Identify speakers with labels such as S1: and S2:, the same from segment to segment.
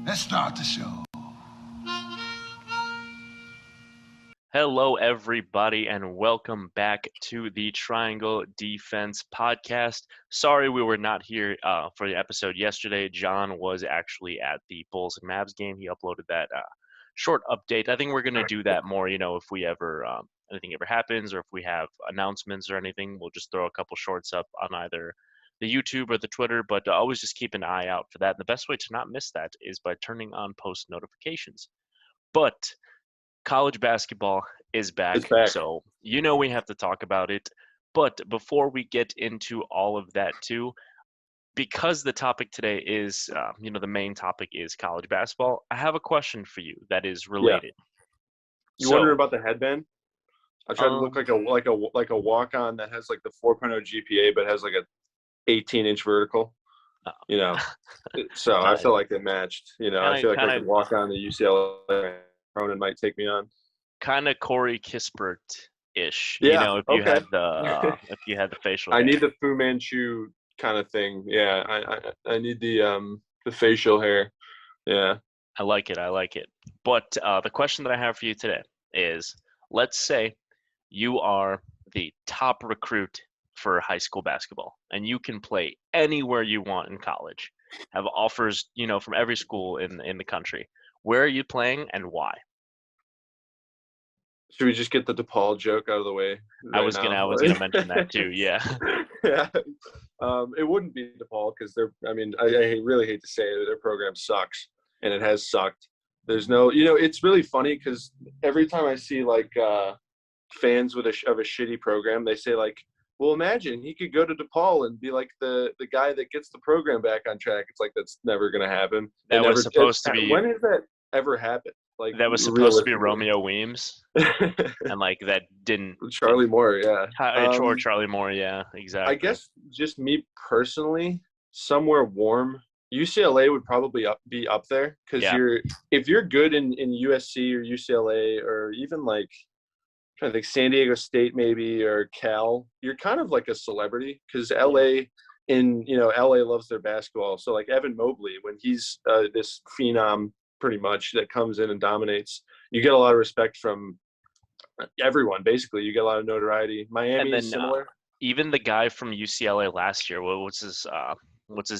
S1: Let's start the show.
S2: Hello, everybody, and welcome back to the Triangle Defense Podcast. Sorry we were not here for the episode yesterday. John was actually at the Bulls and Mavs game. He uploaded that short update. I think we're going to do that more, if we ever anything ever happens or if we have announcements or anything. We'll just throw a couple shorts up on either the YouTube or the Twitter, but always just keep an eye out for that. And the best way to not miss that is by turning on post notifications. But college basketball is back, so we have to talk about it. But before we get into all of that too, because the topic today is, the main topic is college basketball, I have a question for you that is related.
S3: Yeah. You wondering about the headband? I try to look like a walk-on that has like the 4.0 GPA, but has like a 18-inch vertical. So I feel like it matched. I feel like I could walk on the UCLA. Ronan might take me on.
S2: Kind of Corey Kispert-ish.
S3: Yeah,
S2: if you had the facial hair.
S3: I need the Fu Manchu kind of thing. Yeah, I need the facial hair. Yeah.
S2: I like it. But the question that I have for you today is, let's say you are the top recruit for high school basketball and you can play anywhere you want in college. Have offers, from every school in the country. Where are you playing and why?
S3: Should we just get the DePaul joke out of the way?
S2: I was gonna mention that too. Yeah.
S3: Yeah. It wouldn't be DePaul because I really hate to say it, their program sucks, and it has sucked. There's no, it's really funny because every time I see like fans of a shitty program, they say like, well, imagine he could go to DePaul and be like the guy that gets the program back on track. It's like, that's never going to happen.
S2: That was supposed to be.
S3: When has that ever happened? Like,
S2: that was supposed to be Romeo Weems, and like that didn't.
S3: Charlie Moore, yeah.
S2: Or Charlie Moore, yeah, exactly.
S3: I guess just me personally, somewhere warm. UCLA would probably be up there because if you're good in USC or UCLA or even like, I'm trying to think, San Diego State maybe or Cal, you're kind of like a celebrity because LA loves their basketball. So like Evan Mobley, when he's this phenom pretty much that comes in and dominates, you get a lot of respect from everyone. Basically, you get a lot of notoriety. Miami is similar.
S2: Even the guy from UCLA last year, what's his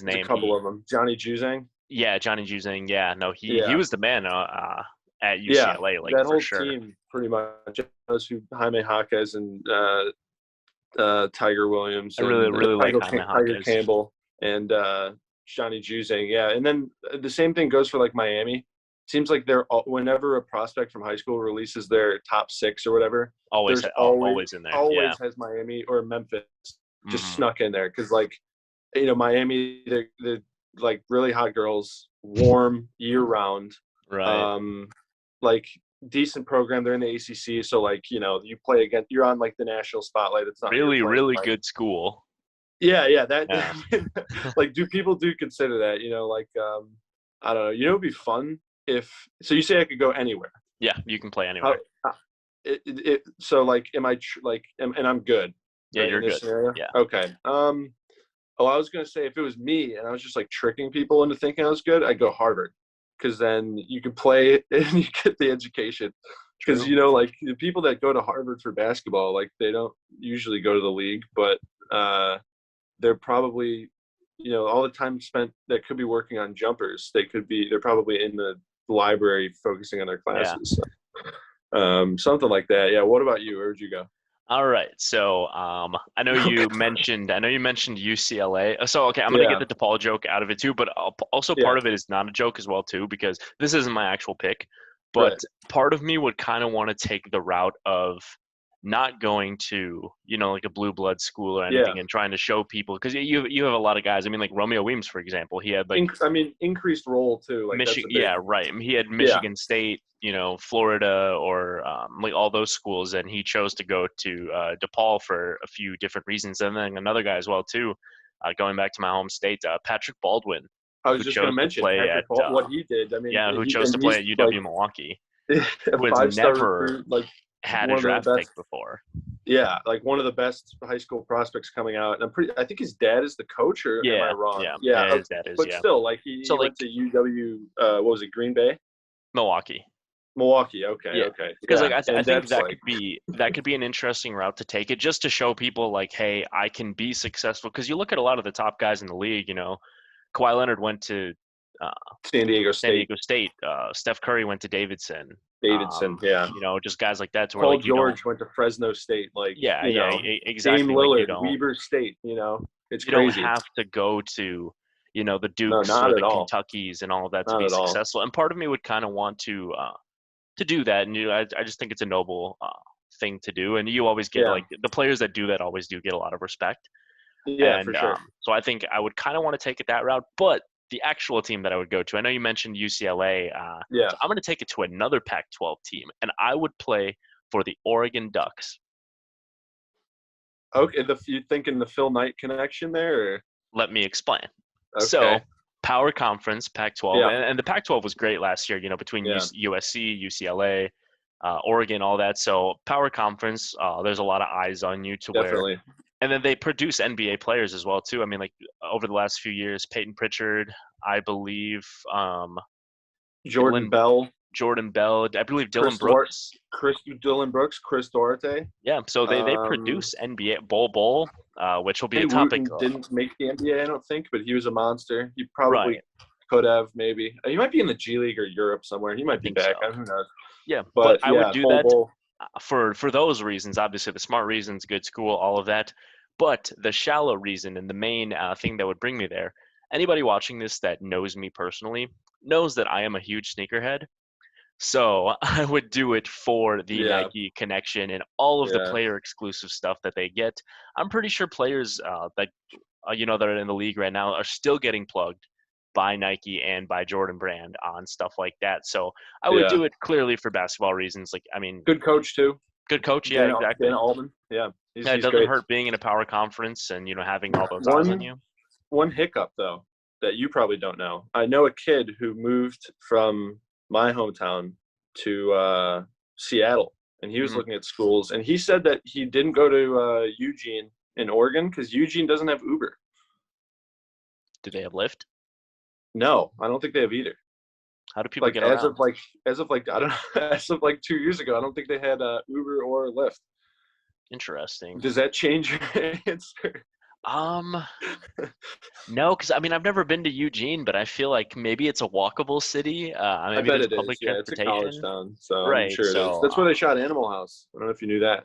S2: name?
S3: A couple of them. Johnny Juzang.
S2: Yeah, Johnny Juzang. Yeah, no, he was the man at UCLA. Like,
S3: that whole
S2: sure.
S3: team pretty much knows who Jaime Jaquez and Tiger Williams.
S2: I really like Jaime
S3: Tiger
S2: Jaquez.
S3: Campbell and Johnny Juzang. Yeah, and then the same thing goes for like Miami. Seems like whenever a prospect from high school releases their top 6 or whatever,
S2: always in there.
S3: Always has Miami or Memphis just snuck in there because like, Miami, they're like really hot girls, warm year round,
S2: right?
S3: Like decent program. They're in the ACC, so like you play against. You're on like the national spotlight. It's not
S2: really good school.
S3: Yeah. Like, do people consider that? Like I don't know. It'd be fun if. So you say I could go anywhere?
S2: Yeah, you can play anywhere.
S3: So like, am I and I'm good?
S2: Yeah,
S3: right,
S2: you're good.
S3: Scenario?
S2: Yeah.
S3: Okay. I was gonna say if it was me and I was just like tricking people into thinking I was good, I'd go Harvard, because then you can play and you get the education. Because like the people that go to Harvard for basketball, like they don't usually go to the league, but they're probably all the time spent that could be working on jumpers. They're probably in the library focusing on their classes.
S2: Yeah.
S3: So, something like that. Yeah. What about you? Where would you go?
S2: All right. So I know you mentioned UCLA. So okay, I'm gonna get the DePaul joke out of it too, but also part of it is not a joke as well too, because this isn't my actual pick. But part of me would kind of want to take the route of not going to like a blue blood school or anything and trying to show people, because you have a lot of guys. I mean, like Romeo Weems, for example, he had like
S3: increased role too. Like
S2: Michigan, right. He had Michigan State, Florida, or like all those schools, and he chose to go to DePaul for a few different reasons. And then another guy as well too, going back to my home state, Patrick Baldwin.
S3: I was just going to mention what he did. I mean,
S2: who chose to play at UW Milwaukee.
S3: Was never recruit, like
S2: had a
S3: one of
S2: draft
S3: the
S2: pick
S3: best.
S2: before.
S3: Yeah, like one of the best high school prospects coming out. And I think his dad is the coach, or am I
S2: Yeah,
S3: wrong?
S2: yeah,
S3: Yeah,
S2: yeah. His dad is,
S3: but
S2: yeah.
S3: still, like
S2: So
S3: he
S2: like
S3: went to UW. What was it? Green Bay,
S2: Milwaukee.
S3: Milwaukee. Okay,
S2: Yeah,
S3: okay,
S2: because like
S3: yeah.
S2: I
S3: And
S2: think
S3: that's like,
S2: that could be an interesting route to take it, just to show people like, hey, I can be successful. Because you look at a lot of the top guys in the league. Kawhi Leonard went to uh,
S3: San Diego
S2: San
S3: State,
S2: Diego State. Steph Curry went to Davidson.
S3: Davidson. Yeah,
S2: Just guys like that to where
S3: Paul
S2: like you don't.
S3: George went to Fresno State. Like,
S2: Yeah, yeah,
S3: Dame
S2: exactly. Like
S3: Lillard, Weber State. It's
S2: you don't
S3: crazy.
S2: have to go to the
S3: No,
S2: Dukes or
S3: not
S2: the
S3: at all.
S2: Kentuckys and all of that to
S3: Not
S2: be
S3: at all.
S2: successful. And part of me would kind of want to do that, and I just think it's a noble thing to do. And you always get
S3: Yeah,
S2: like the players that do that always do get a lot of respect.
S3: yeah, for
S2: And
S3: sure.
S2: so I think I would kind of want to take it that route. But the actual team that I would go to, I know you mentioned UCLA.
S3: Yeah.
S2: So I'm going to take it to another Pac-12 team, and I would play for the Oregon Ducks.
S3: Okay, you thinking the Phil Knight connection there? Or?
S2: Let me explain.
S3: Okay.
S2: So, power conference, Pac-12,
S3: Yeah.
S2: and the Pac-12 was great last year. Between
S3: Yeah.
S2: USC, UCLA, Oregon, all that. So, power conference. There's a lot of eyes on you to where,
S3: Definitely.
S2: and then they produce NBA players as well too. I mean, like over the last few years, Peyton Pritchard, I believe,
S3: Jordan Bell,
S2: Jordan Bell, I believe Dylan
S3: Chris Duarte,
S2: Brooks.
S3: Chris Duarte.
S2: Yeah, so they produce NBA Bol, which will be a topic.
S3: Wooten didn't make the NBA, I don't think, but he was a monster. He probably
S2: Right.
S3: could have, maybe. He might be in the G League or Europe somewhere. He might be
S2: think
S3: back.
S2: so.
S3: Who knows?
S2: Yeah, but
S3: But
S2: I would
S3: yeah,
S2: do that
S3: Bol.
S2: for those reasons. Obviously, the smart reasons, good school, all of that. But the shallow reason and the main thing that would bring me there, anybody watching this that knows me personally knows that I am a huge sneakerhead. So I would do it for the
S3: Yeah.
S2: Nike connection and all of the
S3: Yeah.
S2: player exclusive stuff that they get. I'm pretty sure players that that are in the league right now are still getting plugged by Nike and by Jordan Brand on stuff like that. So I would
S3: Yeah.
S2: do it clearly for basketball reasons. Like, I mean,
S3: Good coach too.
S2: good coach, yeah, exactly.
S3: Dana Altman. Yeah.
S2: Yeah, it
S3: He's
S2: doesn't
S3: great.
S2: hurt being in a power conference and having all those eyes on you.
S3: One hiccup though that you probably don't know. I know a kid who moved from my hometown to Seattle, and he was looking at schools, and he said that he didn't go to Eugene in Oregon because Eugene doesn't have Uber.
S2: Do they have Lyft?
S3: No, I don't think they have either.
S2: How do people get
S3: as
S2: around?
S3: As of I don't know, as of 2 years ago, I don't think they had Uber or Lyft.
S2: Interesting.
S3: Does that change your answer?
S2: No, because I mean I've never been to Eugene, but I feel like maybe it's a walkable city.
S3: I
S2: Maybe
S3: bet
S2: there's
S3: it
S2: public
S3: is. Yeah, it's a college
S2: transportation.
S3: town, so I'm
S2: Right.
S3: sure it is.
S2: So
S3: That's where they shot Animal House. I don't know if you knew that.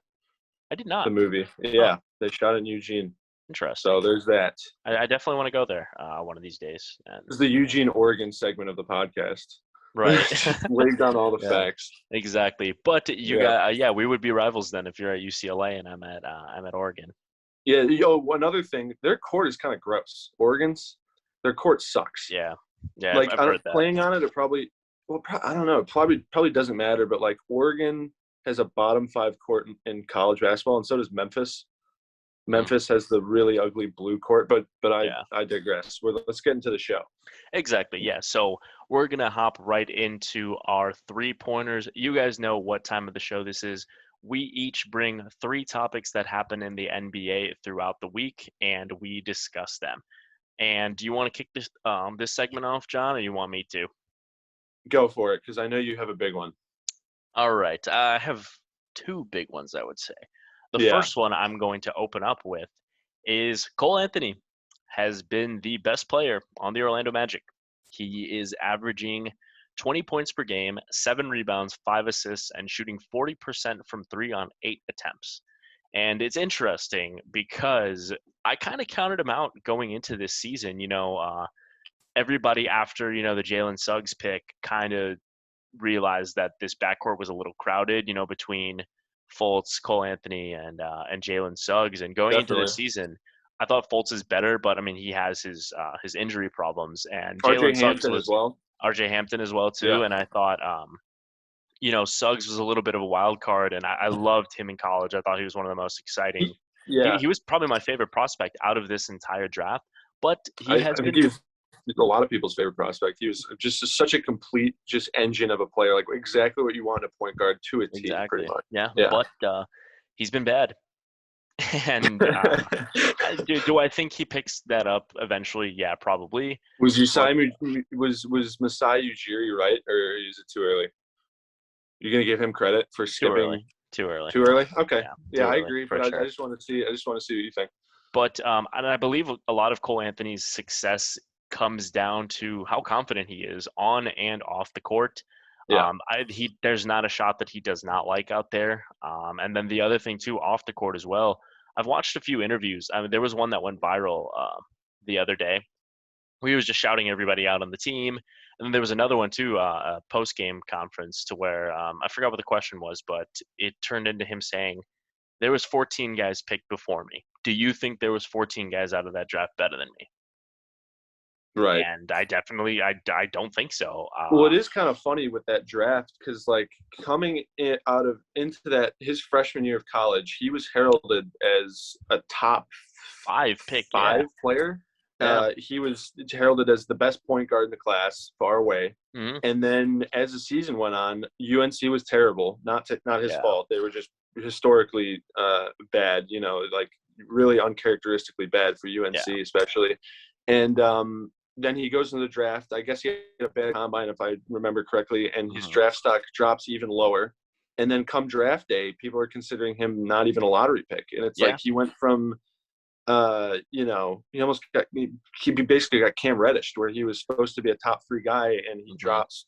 S2: I did
S3: The
S2: not.
S3: movie. Yeah, they shot in Eugene.
S2: Interesting.
S3: So there's that.
S2: I definitely want to go there one of these days.
S3: This is the Eugene, Oregon segment of the podcast.
S2: Right.
S3: Laid down all the
S2: Yeah.
S3: facts.
S2: Exactly. But you got we would be rivals then if you're at UCLA and I'm at Oregon.
S3: Yeah. Another thing, their court is kind of gross. Oregon's, their court sucks.
S2: Yeah. Yeah.
S3: Like
S2: I've heard that.
S3: playing on it, it probably. Well, I don't know. It probably doesn't matter. But like Oregon has a bottom 5 court in college basketball, and so does Memphis. Memphis has the really ugly blue court, but I digress. Let's get into the show.
S2: Exactly. Yeah. So we're gonna hop right into our 3-pointers. You guys know what time of the show this is. We each bring 3 topics that happen in the NBA throughout the week, and we discuss them. And do you want to kick this segment off, John, or you want me to?
S3: Go for it, because I know you have a big one.
S2: All right. I have 2 big ones, I would say. The first one I'm going to open up with is Cole Anthony has been the best player on the Orlando Magic. He is averaging 20 points per game, 7 rebounds, 5 assists, and shooting 40% from 3 on 8 attempts. And it's interesting because I kind of counted him out going into this season. Everybody after, the Jalen Suggs pick kind of realized that this backcourt was a little crowded, between Fultz, Cole Anthony, and Jalen Suggs. And going into this season, I thought Fultz is better, but I mean he has his injury problems, and Jalen Suggs was RJ Hampton as well too. Yeah. And I thought Suggs was a little bit of a wild card, and I loved him in college. I thought he was one of the most exciting. He was probably my favorite prospect out of this entire draft. But he has been
S3: a lot of people's favorite prospect. He was just such a complete, just engine of a player, like exactly what you want in a point guard to a T, pretty
S2: Exactly.
S3: much.
S2: Yeah.
S3: Yeah.
S2: But he's been bad. And do I think he picks that up eventually? Yeah, probably.
S3: Was was Masai Ujiri right, or is it too early? You're gonna give him credit for
S2: Too early.
S3: skipping
S2: Too early.
S3: too early? Okay,
S2: Too
S3: yeah, I
S2: early
S3: agree,
S2: for
S3: but
S2: sure.
S3: I just want to see. I just want to see what you think.
S2: But and I believe a lot of Cole Anthony's success comes down to how confident he is on and off the court.
S3: Yeah.
S2: There's not a shot that he does not like out there. And then the other thing too, off the court as well. I've watched a few interviews. I mean, there was one that went viral the other day. He was just shouting everybody out on the team. And then there was another one too, a post game conference to where I forgot what the question was, but it turned into him saying, "There was 14 guys picked before me. Do you think there was 14 guys out of that draft better than me?"
S3: Right.
S2: And I don't think so.
S3: Well, it is kind of funny with that draft because, like, coming into that his freshman year of college, he was heralded as a top
S2: five pick,
S3: player.
S2: Yeah.
S3: He was heralded as the best point guard in the class, far away.
S2: Mm-hmm.
S3: And then as the season went on, UNC was terrible. Not his fault. They were just historically bad. You know, like really uncharacteristically bad for UNC, especially. And then he goes into the draft. I guess he had a bad combine, if I remember correctly, and his draft stock drops even lower. And then come draft day, people are considering him not even a lottery pick. And it's like he went from, you know, he basically got Cam Reddish, where he was supposed to be a top 3 guy, and he drops,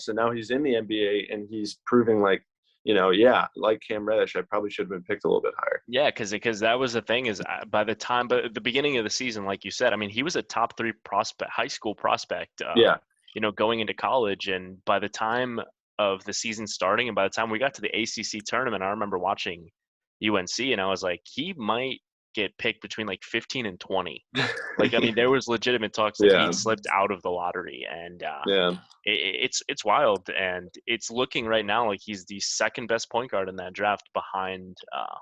S3: and now he's in the NBA, and he's proving like, you know, like Cam Reddish, I probably should have been picked a little bit higher.
S2: Yeah, because that was the thing is by the time, but at the beginning of the season, like you said, I mean, he was a top 3 prospect, high school prospect. You know, going into college, and by the time of the season starting, and by the time we got to the ACC tournament, I remember watching UNC, and I was like, he might get picked between like 15 and 20. Like, I mean, there was legitimate talks that he slipped out of the lottery, and it's wild, and it's looking right now like he's the second best point guard in that draft behind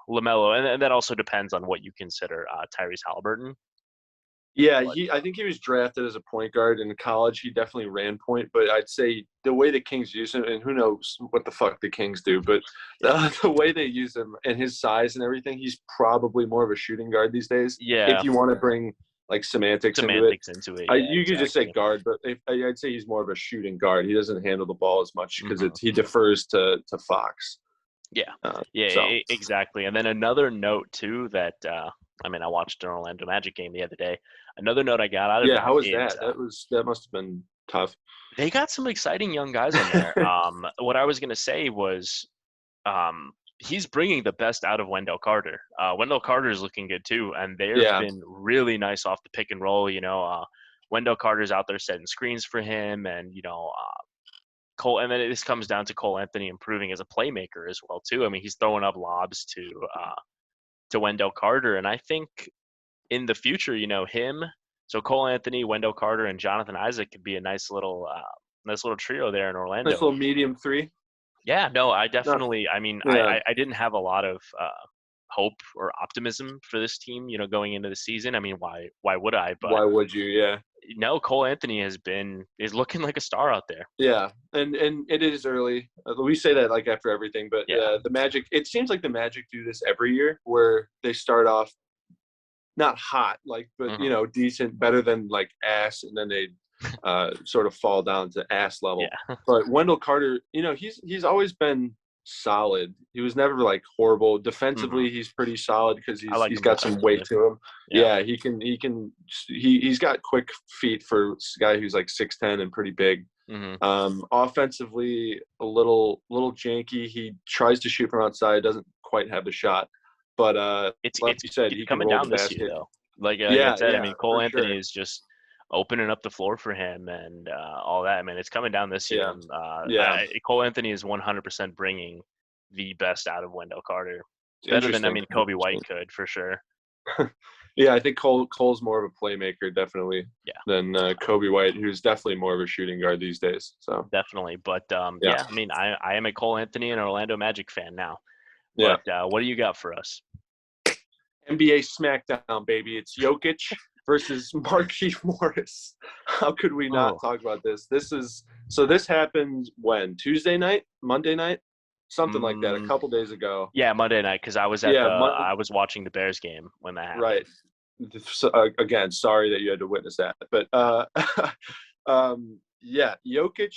S2: LaMelo, and that also depends on what you consider Tyrese Halliburton.
S3: Yeah, I think he was drafted as a point guard in college. He definitely ran point, but I'd say the way the Kings use him, and who knows what the fuck the Kings do, but the way they use him and his size and everything, he's probably more of a shooting guard these days.
S2: Yeah.
S3: If you want to bring like semantics into it, you could just say guard, but I'd say he's more of a shooting guard. He doesn't handle the ball as much because he defers to Fox.
S2: Exactly. And then another note too that I mean, I watched an Orlando Magic game the other day. Another note I got out of that
S3: how was
S2: is,
S3: that? That must have been tough.
S2: They got some exciting young guys in there. What I was gonna say was, he's bringing the best out of Wendell Carter. Wendell Carter is looking good too, and they've been really nice off the pick and roll. You know, Wendell Carter's out there setting screens for him, and you know, Cole. And then this comes down to Cole Anthony improving as a playmaker as well too. I mean, he's throwing up lobs to Wendell Carter, and I think in the future, you know, so Cole Anthony, Wendell Carter, and Jonathan Isaac could be a nice little trio there in Orlando.
S3: Nice little medium 3.
S2: Yeah, no, I definitely. I mean, I didn't have a lot of hope or optimism for this team, you know, going into the season. I mean, why would I? But
S3: why would you? Yeah.
S2: No, Cole Anthony is looking like a star out there.
S3: Yeah, and it is early. We say that like after everything, but the Magic. It seems like the Magic do this every year, where they start off not hot, like, but you know, decent, better than like ass, and then they sort of fall down to ass level.
S2: Yeah.
S3: But Wendell Carter, you know, he's always been solid. He was never like horrible. Defensively, he's pretty solid because he's got some weight to him. Yeah, he's got quick feet for a guy who's like 6'10" and pretty big. Offensively, a little janky. He tries to shoot from outside, doesn't quite have the shot. But
S2: it's
S3: you said, he
S2: coming down this year though. Like I said, I mean, Cole Anthony is just opening up the floor for him and all that. I mean, it's coming down this year. Cole Anthony is 100% bringing the best out of Wendell Carter. Better than, I mean, Kobe White could, for sure.
S3: Yeah, I think Cole's more of a playmaker, definitely, than Kobe White, who's definitely more of a shooting guard these days. So
S2: definitely. But, I mean, I am a Cole Anthony and Orlando Magic fan now. But what do you got for us?
S3: NBA SmackDown, baby. It's Jokic versus Markieff Morris. How could we not
S2: Oh.
S3: talk about this? This happened when? Tuesday night? Monday night? Something like that, a couple days ago.
S2: Yeah, Monday night, because I was
S3: Yeah,
S2: I was watching the Bears game when that happened.
S3: right. So, again, sorry that you had to witness that. But yeah, Jokic,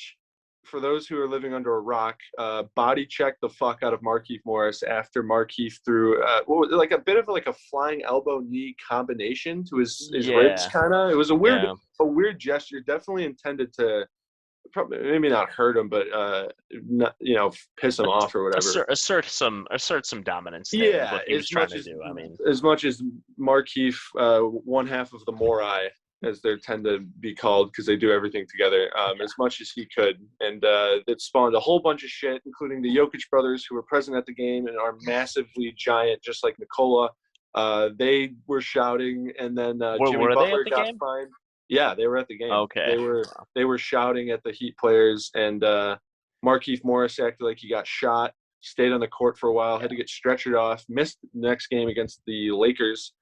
S3: for those who are living under a rock, body checked the fuck out of Markieff Morris after Markieff threw like a bit of like a flying elbow knee combination to his ribs, kind of. It was a weird gesture, definitely intended to probably maybe not hurt him, but not, piss him off or whatever.
S2: Assert some dominance there.
S3: Yeah,
S2: What he was trying to do. I mean,
S3: as much as Markieff, one half of the Morai, as they tend to be called because they do everything together, as much as he could, and it spawned a whole bunch of shit, including the Jokic brothers who were present at the game and are massively giant, just like Nikola. They were shouting, and then Jimmy Butler got fined. Yeah, they were at the game.
S2: Okay.
S3: They were shouting at the Heat players, and Markieff Morris acted like he got shot, stayed on the court for a while, had to get stretchered off, missed the next game against the Lakers,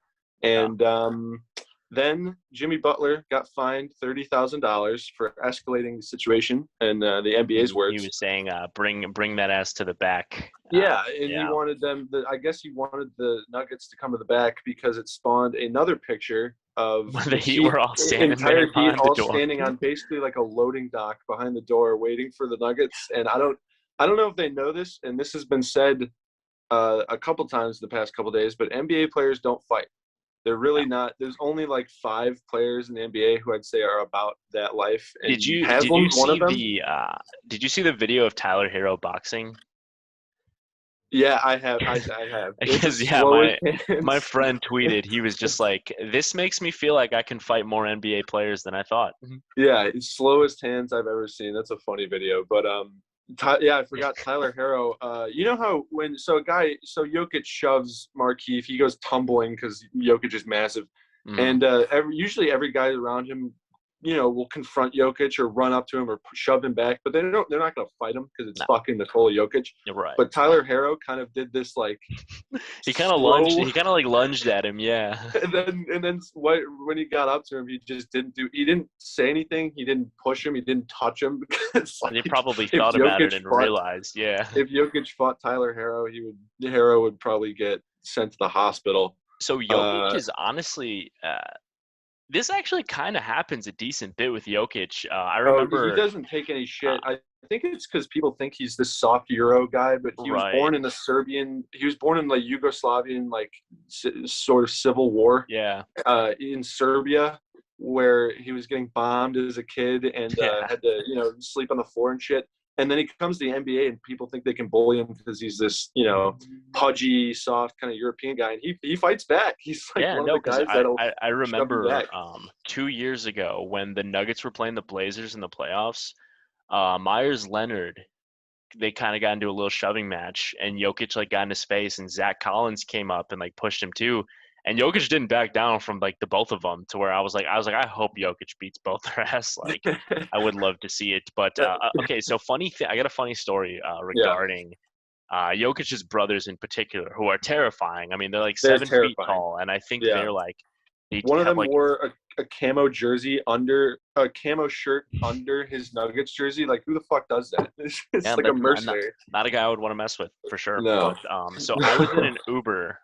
S3: and then Jimmy Butler got fined $30,000 for escalating the situation, in the NBA's words.
S2: He was saying, "Bring that ass to the back."
S3: He wanted them. I guess he wanted the Nuggets to come to the back because it spawned another picture of
S2: the Heat were all standing
S3: entire Heat all standing on basically like a loading dock behind the door, waiting for the Nuggets. And I don't know if they know this, and this has been said a couple times in the past couple days, but NBA players don't fight. They're really not. There's only like 5 players in the NBA who I'd say are about that life. And
S2: did you see the video of Tyler Hero boxing?
S3: Yeah, I have. I have.
S2: Because my friend tweeted, he was just like, "This makes me feel like I can fight more NBA players than I thought."
S3: Yeah, it's slowest hands I've ever seen. That's a funny video, but I forgot Tyler Hero. You know how Jokic shoves Markieff, he goes tumbling because Jokic is massive, and usually every guy around him, will confront Jokic or run up to him or shove him back, but they're not going to fight him because it's fucking Nikola Jokic.
S2: You're right.
S3: But Tyler Hero kind of did this like
S2: he kind of lunged at him, yeah.
S3: And then when he got up to him, he just didn't say anything. He didn't push him. He didn't touch him. Because,
S2: he probably thought about it and realized, yeah.
S3: If Jokic fought Tyler Hero, Hero would probably get sent to the hospital.
S2: So Jokic is honestly. This actually kind of happens a decent bit with Jokic. I remember
S3: he doesn't take any shit. I think it's because people think he's this soft Euro guy, but he was born in the Serbian. He was born in the Yugoslavian sort of civil war.
S2: Yeah.
S3: In Serbia, where he was getting bombed as a kid and had to sleep on the floor and shit. And then he comes to the NBA and people think they can bully him because he's this, pudgy, soft kind of European guy. And he fights back. He's like one of the guys that'll
S2: I remember 2 years ago when the Nuggets were playing the Blazers in the playoffs, Myers Leonard, they kind of got into a little shoving match and Jokic got in his face and Zach Collins came up and pushed him too. And Jokic didn't back down from the both of them to where I was like, I hope Jokic beats both their ass. I would love to see it. But okay, so I got a funny story regarding Jokic's brothers in particular, who are terrifying. I mean, they're 7 feet tall, and I think they're
S3: one of them wore a camo jersey under a camo shirt under his Nuggets jersey. Like, who the fuck does that? It's like a mercenary.
S2: Not a guy I would want to mess with for sure.
S3: No.
S2: But, so I was in an Uber.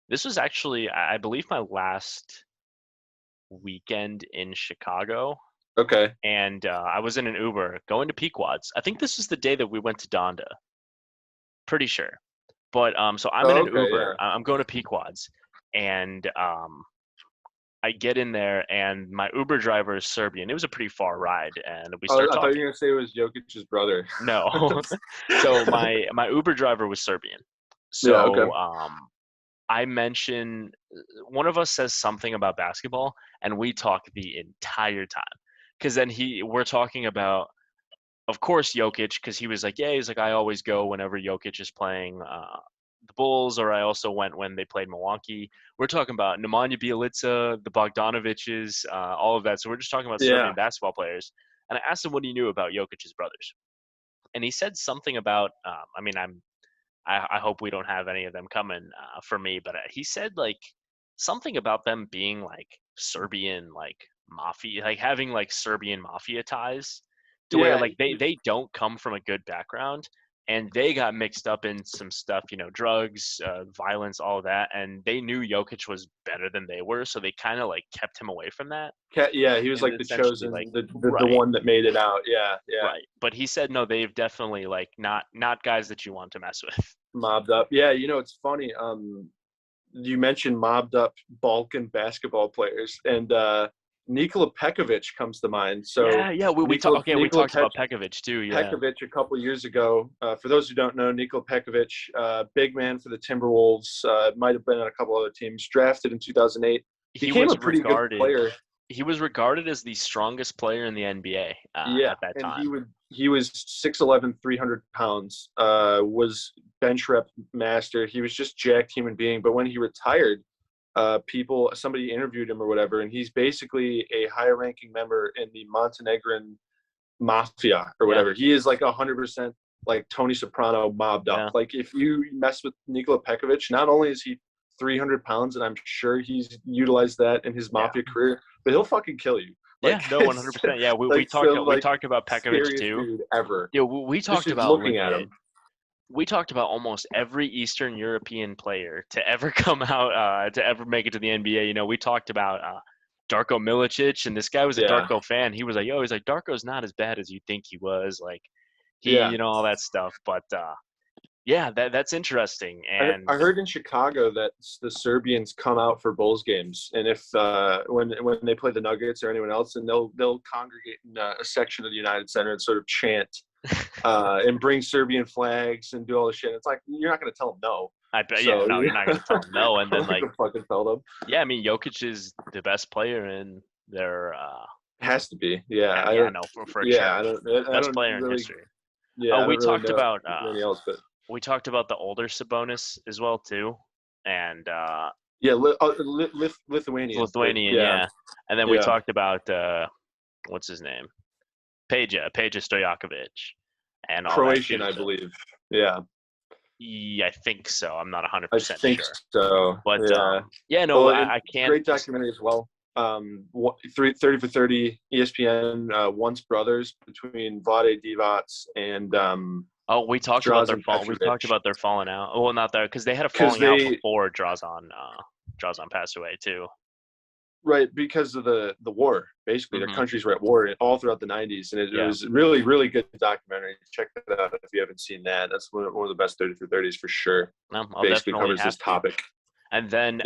S2: This was actually, I believe, my last weekend in Chicago.
S3: Okay.
S2: And I was in an Uber going to Pequod's. I think this was the day that we went to Donda. Pretty sure. But so I'm in an Uber. Yeah. I'm going to Pequod's. And I get in there, and my Uber driver is Serbian. It was a pretty far ride. And we start talking.
S3: I thought you were going to say it was Jokic's brother.
S2: No. So my Uber driver was Serbian. So I mention one of us says something about basketball, and we talk the entire time. Because then we're talking about, of course, Jokic, because he was like, I always go whenever Jokic is playing the Bulls, or I also went when they played Milwaukee. We're talking about Nemanja Bjelica, the Bogdanoviches, all of that. So we're just talking about Serbian basketball players. And I asked him what he knew about Jokic's brothers. And he said something about, I hope we don't have any of them coming for me, but he said something about them being like Serbian, like mafia, like having like Serbian mafia ties, to where
S3: Yeah,
S2: like they don't come from a good background, and they got mixed up in some stuff, drugs, violence, all of that, and they knew Jokic was better than they were, so they kind of like kept him away from that.
S3: yeah, he was
S2: And
S3: like the
S2: essentially, like,
S3: chosen, the
S2: right,
S3: one that made it out. Yeah, yeah.
S2: right. But he said no, they've definitely like not guys that you want to mess with.
S3: Mobbed up. Yeah, it's funny. You mentioned mobbed up Balkan basketball players, and Nikola Pekovich comes to mind. So
S2: Yeah, yeah. We talked.
S3: Nikola
S2: Okay, we
S3: Nikola
S2: talked about Pekovic too. Yeah,
S3: Pekovich a couple years ago. For those who don't know, Nikola Pekovich, big man for the Timberwolves, might have been on a couple other teams. Drafted in 2008,
S2: he
S3: became a
S2: was
S3: pretty good
S2: regarded.
S3: player.
S2: He was regarded as the strongest player in the NBA
S3: Yeah,
S2: at that
S3: and
S2: time.
S3: he was 6'11", 300 pounds. Was bench rep master. He was just jacked human being. But when he retired, somebody interviewed him or whatever, and he's basically a higher ranking member in the Montenegrin mafia or whatever. He is like 100% like Tony Soprano mobbed up.
S2: Yeah.
S3: Like if you mess with Nikola Pekovich, not only is he 300 pounds, and I'm sure he's utilized that in his mafia career, but he'll fucking kill you. Like,
S2: yeah, no, 100%. Yeah, we
S3: like,
S2: talked
S3: so,
S2: we
S3: like,
S2: talked about Pekovic
S3: scariest
S2: too.
S3: dude ever.
S2: Yeah, we talked
S3: Just
S2: about
S3: looking at
S2: legit.
S3: him.
S2: We talked about almost every Eastern European player to ever come out to ever make it to the NBA. We talked about Darko Milicic, and this guy was a
S3: Yeah,
S2: Darko fan. He was like, "Yo, he's like Darko's not as bad as you think he was." Like
S3: yeah.
S2: all that stuff. But yeah, that's interesting. And
S3: I heard in Chicago that the Serbians come out for Bulls games, and if when they play the Nuggets or anyone else, and they'll congregate in a section of the United Center and sort of chant and bring Serbian flags and do all this shit. It's like you're not going to tell them no.
S2: I bet, yeah, no, you're not gonna tell them no. And then like,
S3: fucking tell them.
S2: yeah, I mean, Jokic is the best player in their.
S3: Has to be, yeah.
S2: Yeah, no, for
S3: yeah,
S2: sure,
S3: I
S2: best
S3: don't
S2: player in
S3: really,
S2: history.
S3: yeah. I
S2: We
S3: don't really
S2: talked
S3: know
S2: about
S3: anything else, but
S2: we talked about the older Sabonis as well too, and
S3: yeah, Lithuanian.
S2: Lithuanian,
S3: Yeah,
S2: yeah. And then we
S3: yeah.
S2: talked about what's his name, Peja Stojakovic, and all
S3: Croatian,
S2: that too.
S3: I believe. Yeah.
S2: Yeah, I think so. I'm not 100%
S3: I
S2: sure.
S3: think so.
S2: But
S3: yeah.
S2: yeah, no,
S3: Well,
S2: I can't.
S3: Great documentary as well. 30 for 30 ESPN, Once Brothers, between Vlade Divac and
S2: Oh, we talked about their
S3: Drazen
S2: fall. We talked
S3: Petrovic.
S2: about their falling out. Well, not there because they had a falling out before Drazen passed away too.
S3: Right, because of the war. Basically, their countries were at war all throughout the 90s, and it was really, really good documentary. Check that out if you haven't seen that. That's one of the best 30 for 30s for sure.
S2: No,
S3: Basically covers this topic.
S2: And then,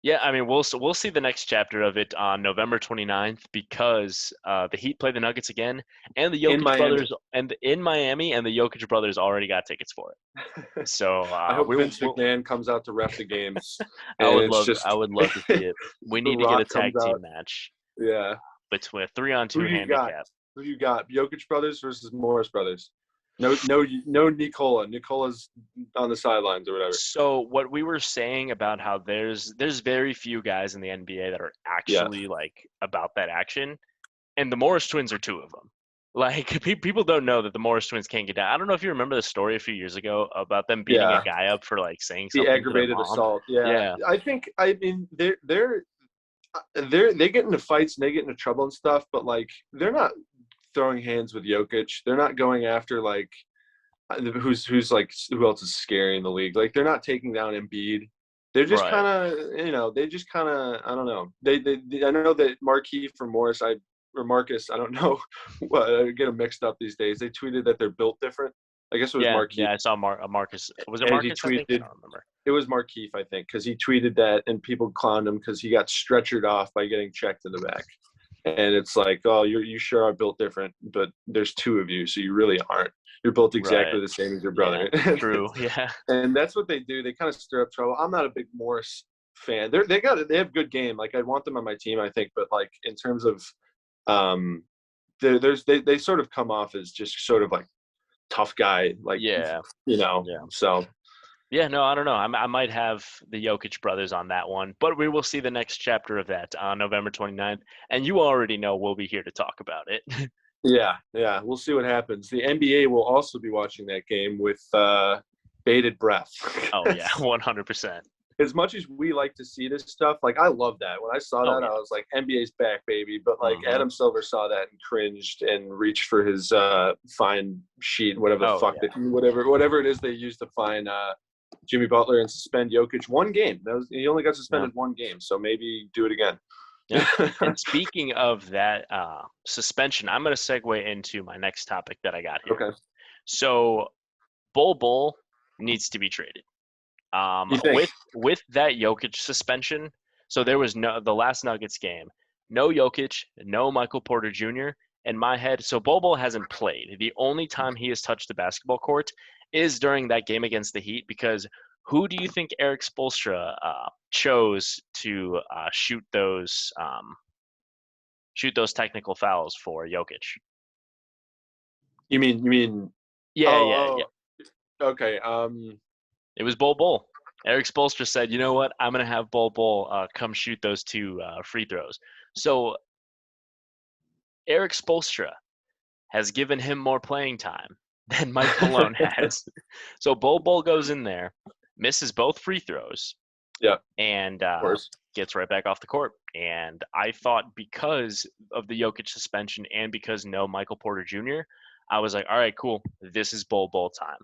S2: yeah, I mean, we'll see the next chapter of it on November 29th because the Heat play the Nuggets again, and the Jokic brothers, and in Miami, and the Jokic brothers already got tickets for it. So
S3: I hope Vince McMahon comes out to ref the games.
S2: I would love to see it. We need to get a tag team match.
S3: Yeah,
S2: between a 3-on-2 handicap.
S3: Who you got? Jokic brothers versus Morris brothers. No, Nikola. Nikola's on the sidelines or whatever.
S2: So what we were saying about how there's very few guys in the NBA that are actually like about that action, and the Morris twins are two of them. Like people don't know that the Morris twins can't get down. I don't know if you remember the story a few years ago about them beating a guy up for like saying something.
S3: The aggravated assault. Yeah. I mean they get into fights and they get into trouble and stuff, but like they're not throwing hands with Jokic. They're not going after like who's like who else is scary in the league. Like they're not taking down Embiid. They're just kind of they just kind of I don't know. They I know that Marquis from Morris or Marcus, I don't know. I get them mixed up these days. They tweeted that they're built different. I guess it was Marquis.
S2: Yeah, I saw Marcus. Was it Marcus?
S3: He tweeted,
S2: I don't remember.
S3: It was Markeith, I think, because he tweeted that and people clowned him because he got stretchered off by getting checked in the back. And it's like, oh, you sure are built different, but there's two of you, so you really aren't. You're built exactly the same as your brother.
S2: Yeah, true, yeah.
S3: And that's what they do. They kind of stir up trouble. I'm not a big Morris fan. They have good game. Like I want them on my team, I think, but like in terms of they sort of come off as just sort of like tough guy, like so.
S2: Yeah, no, I don't know. I might have the Jokic brothers on that one, but we will see the next chapter of that on November 29th, and you already know we'll be here to talk about it.
S3: Yeah, we'll see what happens. The NBA will also be watching that game with bated breath.
S2: Oh yeah, 100%.
S3: as much as we like to see this stuff, like I love that. When I saw
S2: Oh
S3: that,
S2: yeah.
S3: I was like, NBA's back, baby. But like
S2: Hmm.
S3: Adam Silver saw that and cringed and reached for his fine sheet, whatever the
S2: Oh
S3: fuck
S2: yeah.
S3: that whatever it is they use to fine Jimmy Butler and suspend Jokic. One game. He only got
S2: Yeah.
S3: suspended one game, so maybe do it again.
S2: Yeah. And speaking of that suspension, I'm going to segue into my next topic that I got here.
S3: Okay.
S2: So Bull needs to be traded.
S3: You think?
S2: With that Jokic suspension, so there was the last Nuggets game, no Jokic, no Michael Porter Jr. In my head, so Bull hasn't played. The only time he has touched the basketball court is during that game against the Heat. Because who do you think Eric Spoelstra chose to shoot those technical fouls for Jokic?
S3: You mean
S2: Yeah, yeah, yeah.
S3: oh okay.
S2: It was Bull. Eric Spoelstra said, "You know what? I'm gonna have Bull come shoot those two free throws." So Eric Spoelstra has given him more playing time than Mike Malone has. So Bull goes in there, misses both free throws,
S3: Yeah, of
S2: and
S3: course.
S2: gets right back off the court. And I thought, because of the Jokic suspension and because no Michael Porter Jr., I was like, all right, cool. This is Bull time.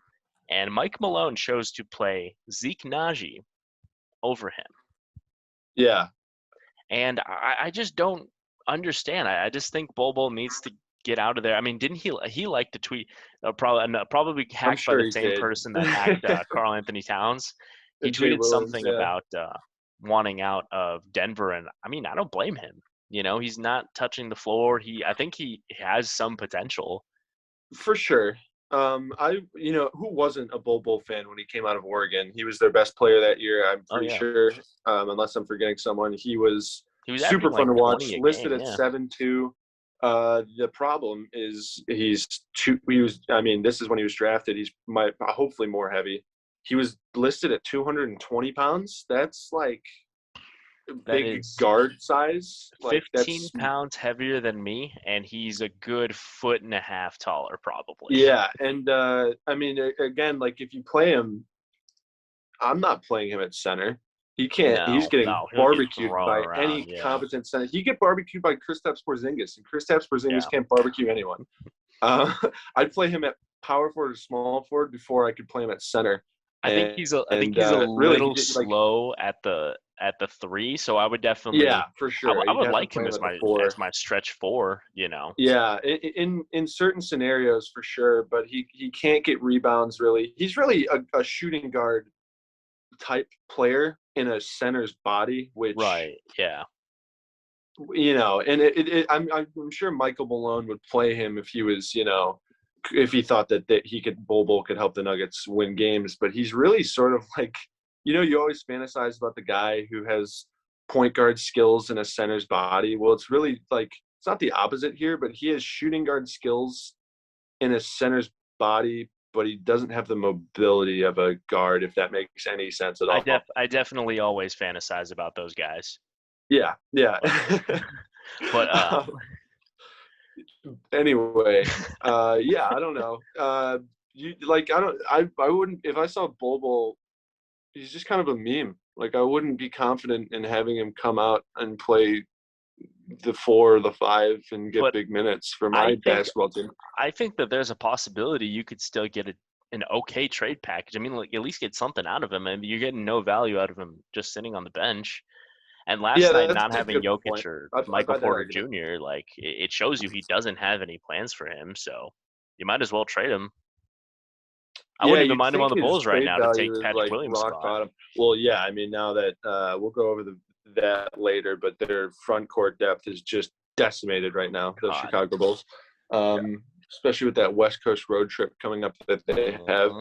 S2: And Mike Malone chose to play Zeke Naji over him.
S3: Yeah.
S2: And I just don't understand. I just think Bull needs to get out of there. I mean, didn't he like to tweet, probably
S3: I'm
S2: hacked by
S3: sure
S2: the
S3: he
S2: same
S3: did.
S2: person that hacked Karl Anthony Towns? He
S3: Jay
S2: tweeted
S3: Williams,
S2: something
S3: yeah.
S2: about wanting out of Denver, and I mean, I don't blame him. You know, he's not touching the floor. I think he has some potential.
S3: For sure. Who wasn't a Bull fan when he came out of Oregon? He was their best player that year, I'm
S2: Oh
S3: pretty
S2: yeah,
S3: sure. Unless I'm forgetting someone. He was
S2: he was
S3: super
S2: averaging
S3: fun
S2: like
S3: to watch,
S2: 20 a
S3: listed
S2: game.
S3: at
S2: Yeah,
S3: 7'2". The problem is I mean, this is when he was drafted. He's hopefully more heavy. He was listed at 220 pounds. That's like
S2: that
S3: big
S2: is
S3: guard size. Like
S2: 15
S3: that's
S2: pounds heavier than me, and he's a good foot and a half taller, probably.
S3: yeah. And I mean, again, like if you play him, I'm not playing him at center. He can't. He's
S2: No,
S3: getting
S2: no, he'll get
S3: barbecued
S2: thrown
S3: by
S2: around.
S3: any
S2: Yeah.
S3: competent center. He get barbecued by Kristaps Porzingis, and Kristaps Porzingis
S2: Yeah.
S3: can't barbecue anyone. Uh, I'd play him at power forward or small forward before I could play him at center.
S2: I think he's a
S3: Really, he
S2: little
S3: did like
S2: slow at the three, so I would
S3: yeah,
S2: definitely
S3: for
S2: I, w-
S3: sure.
S2: I
S3: You'd
S2: would
S3: have to
S2: like
S3: play
S2: him
S3: him
S2: as
S3: at the
S2: my
S3: four.
S2: stretch four, you know.
S3: Yeah, in certain scenarios for sure, but he can't get rebounds really. He's really a shooting guard type player in a center's body, which
S2: Right. Yeah.
S3: and I'm sure Michael Malone would play him if he was, if he thought that he Bol could help the Nuggets win games. But he's really sort of like, you always fantasize about the guy who has point guard skills in a center's body. Well, it's really like it's not the opposite here, but he has shooting guard skills in a center's body, but he doesn't have the mobility of a guard, if that makes any sense at all.
S2: I definitely always fantasize about those guys.
S3: Yeah, yeah.
S2: But but
S3: Anyway, yeah, I don't know. You like I wouldn't if I saw Bol. He's just kind of a meme. Like I wouldn't be confident in having him come out and play the 4 or the 5 and get
S2: but
S3: big minutes for
S2: I
S3: my
S2: think
S3: basketball team.
S2: I think that there's a possibility you could still get an okay trade package. I mean, like, at least get something out of him. I mean, you're getting no value out of him just sitting on the bench. And last
S3: Yeah,
S2: night,
S3: that's
S2: not
S3: a
S2: having
S3: good
S2: Jokic
S3: point.
S2: or
S3: I'd
S2: Michael
S3: buy that
S2: Porter
S3: argument.
S2: Jr., like, it shows you he doesn't have any plans for him. So you might as well trade him. I
S3: Yeah,
S2: wouldn't even
S3: you'd
S2: mind him on
S3: think
S2: the
S3: his
S2: Bulls right
S3: trade
S2: now to take
S3: value is
S2: Patrick
S3: like
S2: Williams'
S3: rock
S2: spot.
S3: bottom. Well, yeah, I mean now that we'll go over that later, but their front court depth is just decimated right now. The
S2: God.
S3: Chicago Bulls, especially with that West Coast road trip coming up that they have.
S2: Mm-hmm.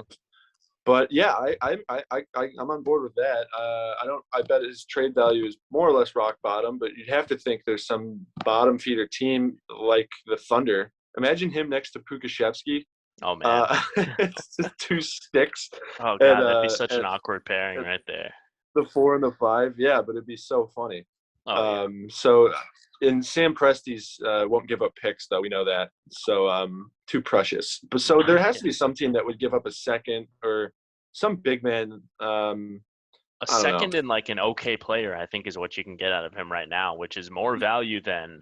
S3: But yeah, I'm on board with that. I bet his trade value is more or less rock bottom, but you'd have to think there's some bottom feeder team like the Thunder. Imagine him next to Pukashevsky.
S2: Oh, man.
S3: It's just two sticks
S2: Oh,
S3: at
S2: God. That'd be such an awkward pairing
S3: at
S2: right there.
S3: the 4 and the 5. Yeah, but it'd be so funny.
S2: Oh, yeah.
S3: So and Sam Presti's won't give up picks though, we know that. So too precious. But so there has to be some team that would give up a second or some big man
S2: a
S3: I don't know.
S2: second and like an okay player, I think, is what you can get out of him right now, which is more value than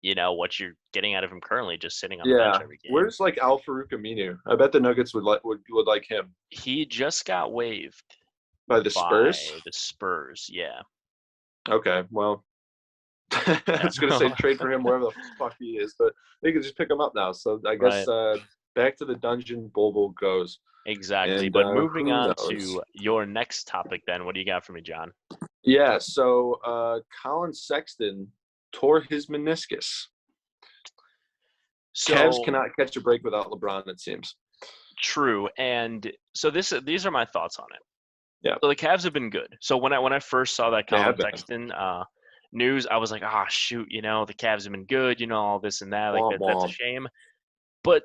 S2: what you're getting out of him currently, just sitting on the bench
S3: Yeah.
S2: every game.
S3: Where's like Al-Farouq Aminu? I bet the Nuggets would like him.
S2: He just got waived
S3: By the Spurs?
S2: by the Spurs. Yeah.
S3: Okay, well, I was gonna say trade for him wherever the fuck he is, but they could just pick him up now. So I guess
S2: Right.
S3: back to the dungeon Bobo goes.
S2: Exactly.
S3: And
S2: But moving
S3: who
S2: on
S3: knows?
S2: to your next topic, then, what do you got for me, John?
S3: Yeah, so Colin Sexton tore his meniscus. Cavs
S2: So
S3: cannot catch a break without LeBron, it seems.
S2: true, and so these are my thoughts on it.
S3: Yeah,
S2: So the Cavs have been good. So when I first saw that
S3: they
S2: Colin
S3: have been.
S2: Sexton news, I was like, ah, shoot, the Cavs have been good, all this and that. Like
S3: Womp
S2: that's a
S3: womp.
S2: shame. But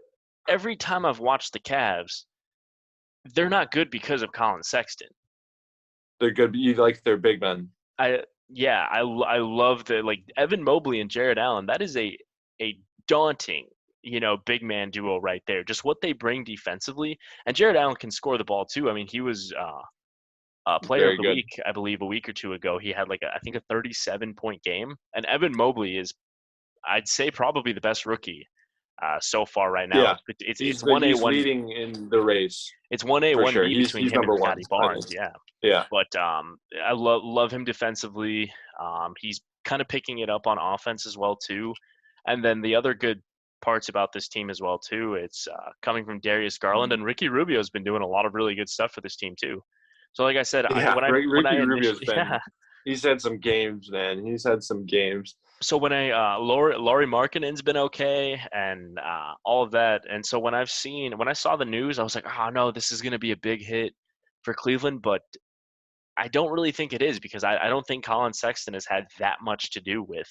S2: every time I've watched the Cavs, they're not good because of Colin Sexton.
S3: They're good. You like their big men.
S2: I love the like Evan Mobley and Jared Allen. That is a daunting big man duo right there. Just what they bring defensively, and Jared Allen can score the ball too. I mean, he was player of
S3: Very
S2: the
S3: good.
S2: week, I believe, a week or two ago. He had I think a 37-point game, and Evan Mobley is, I'd say, probably the best rookie so far right now.
S3: Yeah,
S2: It's one A
S3: he's
S2: one.
S3: leading in the race
S2: It's 1A,
S3: for
S2: one
S3: sure.
S2: B between
S3: He's
S2: him and
S3: number one,
S2: Scotty
S3: I think.
S2: Barnes. Yeah.
S3: Yeah.
S2: But I love him defensively. He's kind of picking it up on offense as well too. And then the other good parts about this team as well too, it's coming from Darius Garland, and Ricky Rubio's been doing a lot of really good stuff for this team too. So like I said,
S3: Yeah,
S2: when I
S3: Ricky Rubio's
S2: initially
S3: been. He's had some games, man. He's had some games.
S2: so when Laurie Markkinen's been okay and all of that, and so when I saw the news, I was like, oh no, this is going to be a big hit for Cleveland, but I don't really think it is because I don't think Colin Sexton has had that much to do with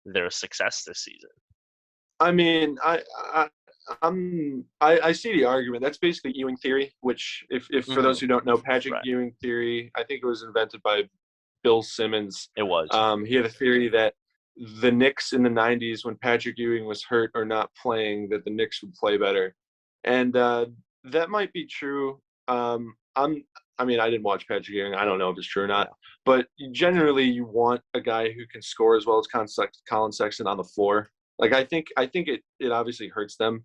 S2: their success this season.
S3: I mean, I see the argument. That's basically Ewing theory, which, if for those who don't know, Patrick
S2: Right.
S3: Ewing theory, I think it was invented by Bill Simmons.
S2: It was.
S3: He had a theory that the Knicks in the '90s, when Patrick Ewing was hurt or not playing, that the Knicks would play better, and that might be true. I mean, I didn't watch Patrick Ewing. I don't know if it's true or not.
S2: Yeah.
S3: But generally, you want a guy who can score as well as Colin Sexton on the floor. Like I think it obviously hurts them.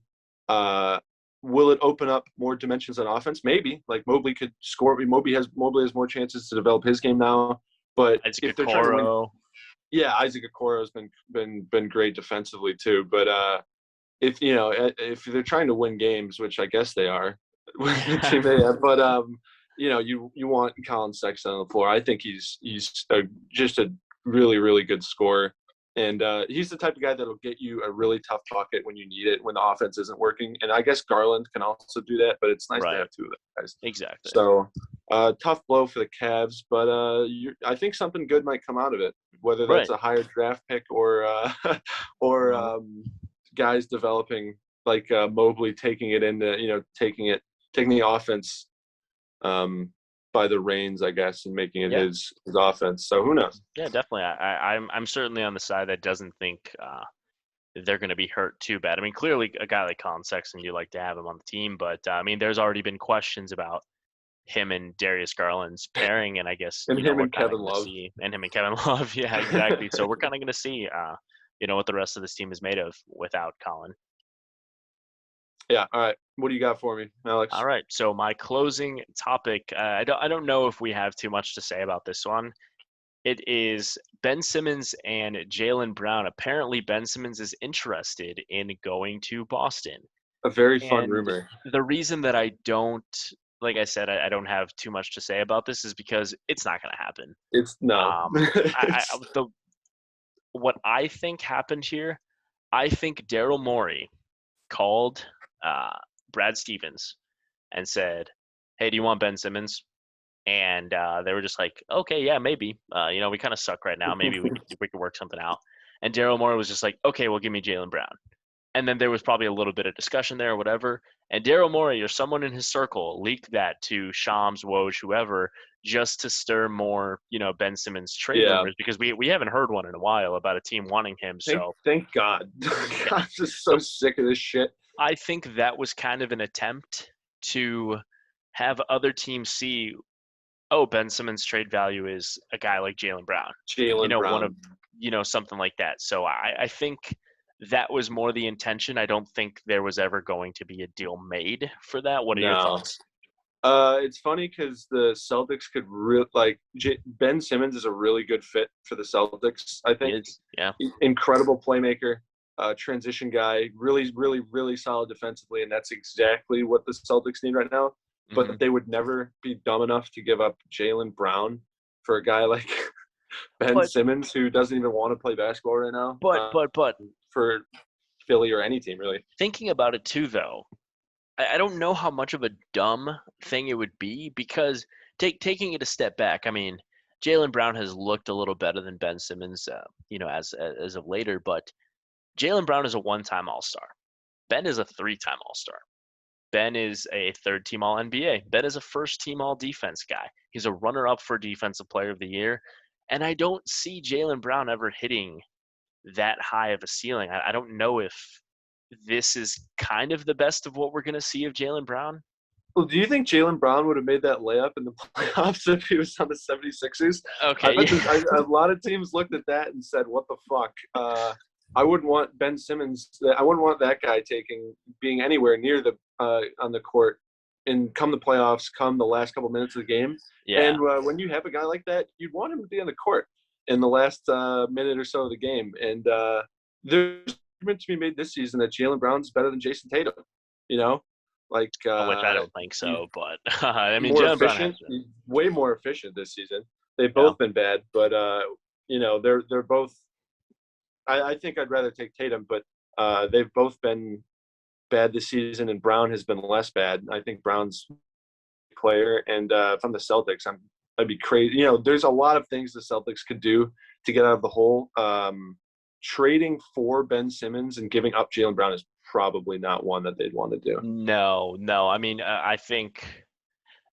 S3: Will it open up more dimensions on offense? Maybe. Like Mobley could score. Mobley has more chances to develop his game now. But
S2: Isaac
S3: if they're trying to win,
S2: Okoro.
S3: yeah, Isaac Okoro's been great defensively too. But if they're trying to win games, which I guess they are, but you want Colin Sexton on the floor. I think he's just a really, really good scorer. And he's the type of guy that'll get you a really tough bucket when you need it, when the offense isn't working. And I guess Garland can also do that, but it's nice to have two of those guys.
S2: Exactly.
S3: So tough blow for the Cavs, but I think something good might come out of it, whether that's a higher draft pick or guys developing like Mobley taking it into, taking the offense by the reins, I guess, and making it his offense. So who knows?
S2: Yeah, definitely. I'm certainly on the side that doesn't think they're going to be hurt too bad. I mean, clearly a guy like Colin Sexton, you like to have him on the team, but I mean, there's already been questions about him and Darius Garland's pairing, and I guess
S3: and him
S2: we're
S3: and
S2: kind of
S3: Kevin
S2: going to
S3: Love.
S2: see, and him and Kevin Love. Yeah, exactly. So we're kind of going to see, what the rest of this team is made of without Colin.
S3: Yeah. All right. What do you got for me, Alex?
S2: All right. So my closing topic, I don't know if we have too much to say about this one. It is Ben Simmons and Jalen Brown. Apparently, Ben Simmons is interested in going to Boston.
S3: A very fun
S2: And
S3: rumor.
S2: the reason that I don't, like I said, I don't have too much to say about this is because it's not going to happen.
S3: It's no.
S2: What I think happened here, I think Daryl Morey called Brad Stevens and said, "Hey, do you want Ben Simmons?" And they were just like, "Okay, yeah, maybe. We kind of suck right now. Maybe we could work something out." And Daryl Morey was just like, "Okay, well, give me Jalen Brown." And then there was probably a little bit of discussion there or whatever. And Daryl Morey or someone in his circle leaked that to Shams, Woj, whoever, just to stir more, Ben Simmons trade rumors, because we haven't heard one in a while about a team wanting him.
S3: Thank God. I'm just so sick of this shit.
S2: I think that was kind of an attempt to have other teams see, oh, Ben Simmons' trade value is a guy like Jalen Brown.
S3: Jalen
S2: One of
S3: Brown.
S2: something like that. So I think that was more the intention. I don't think there was ever going to be a deal made for that. What are your
S3: No.
S2: thoughts?
S3: It's funny because the Celtics could Ben Simmons is a really good fit for the Celtics. I
S2: He
S3: think
S2: is, yeah.
S3: incredible playmaker, transition guy, really, really, really solid defensively, and that's exactly what the Celtics need right now.
S2: Mm-hmm.
S3: But they would never be dumb enough to give up Jalen Brown for a guy like Ben Simmons, who doesn't even want to play basketball right now.
S2: But
S3: for Philly or any team really.
S2: Thinking about it too, though, I don't know how much of a dumb thing it would be because taking it a step back, I mean, Jalen Brown has looked a little better than Ben Simmons, as of later, but Jalen Brown is a one-time All-Star. Ben is a three-time All-Star. Ben is a third-team All-NBA. Ben is a first-team All-Defense guy. He's a runner-up for Defensive Player of the Year, and I don't see Jalen Brown ever hitting that high of a ceiling. I don't know if this is kind of the best of what we're going to see of Jalen Brown.
S3: Well, do you think Jalen Brown would have made that layup in the playoffs if he was on the 76ers?
S2: Okay.
S3: A lot of teams looked at that and said, what the fuck? I wouldn't want Ben Simmons. I wouldn't want that guy being anywhere near on the court and come the playoffs, come the last couple minutes of the game.
S2: Yeah.
S3: And when you have a guy like that, you'd want him to be on the court in the last minute or so of the game. And there's argument to be made this season that Jalen Brown's better than Jason Tatum. Which
S2: I don't think so, but I mean,
S3: more
S2: Jalen Brown
S3: efficient, way more efficient this season. They've both been bad, but they're both. I think I'd rather take Tatum, but they've both been bad this season, and Brown has been less bad. I think Brown's a player, and if I'm the Celtics, I'd be crazy. There's a lot of things the Celtics could do to get out of the hole. Trading for Ben Simmons and giving up Jalen Brown is probably not one that they'd want to do.
S2: No. I mean, I think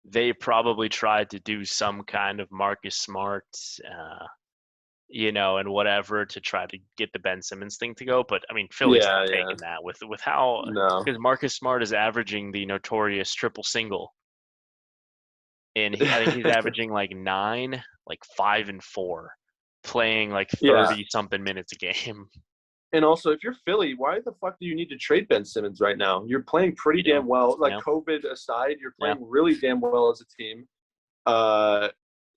S2: they probably tried to do some kind of Marcus Smart, and whatever to try to get the Ben Simmons thing to go. But I mean, Philly's not taking that with how because Marcus Smart is averaging the notorious triple single, and I think he's averaging like 9, like 5 and 4, playing like 30 something minutes a game.
S3: And also, if you're Philly, why the fuck do you need to trade Ben Simmons right now? You're playing pretty damn well. COVID aside, you're playing really damn well as a team.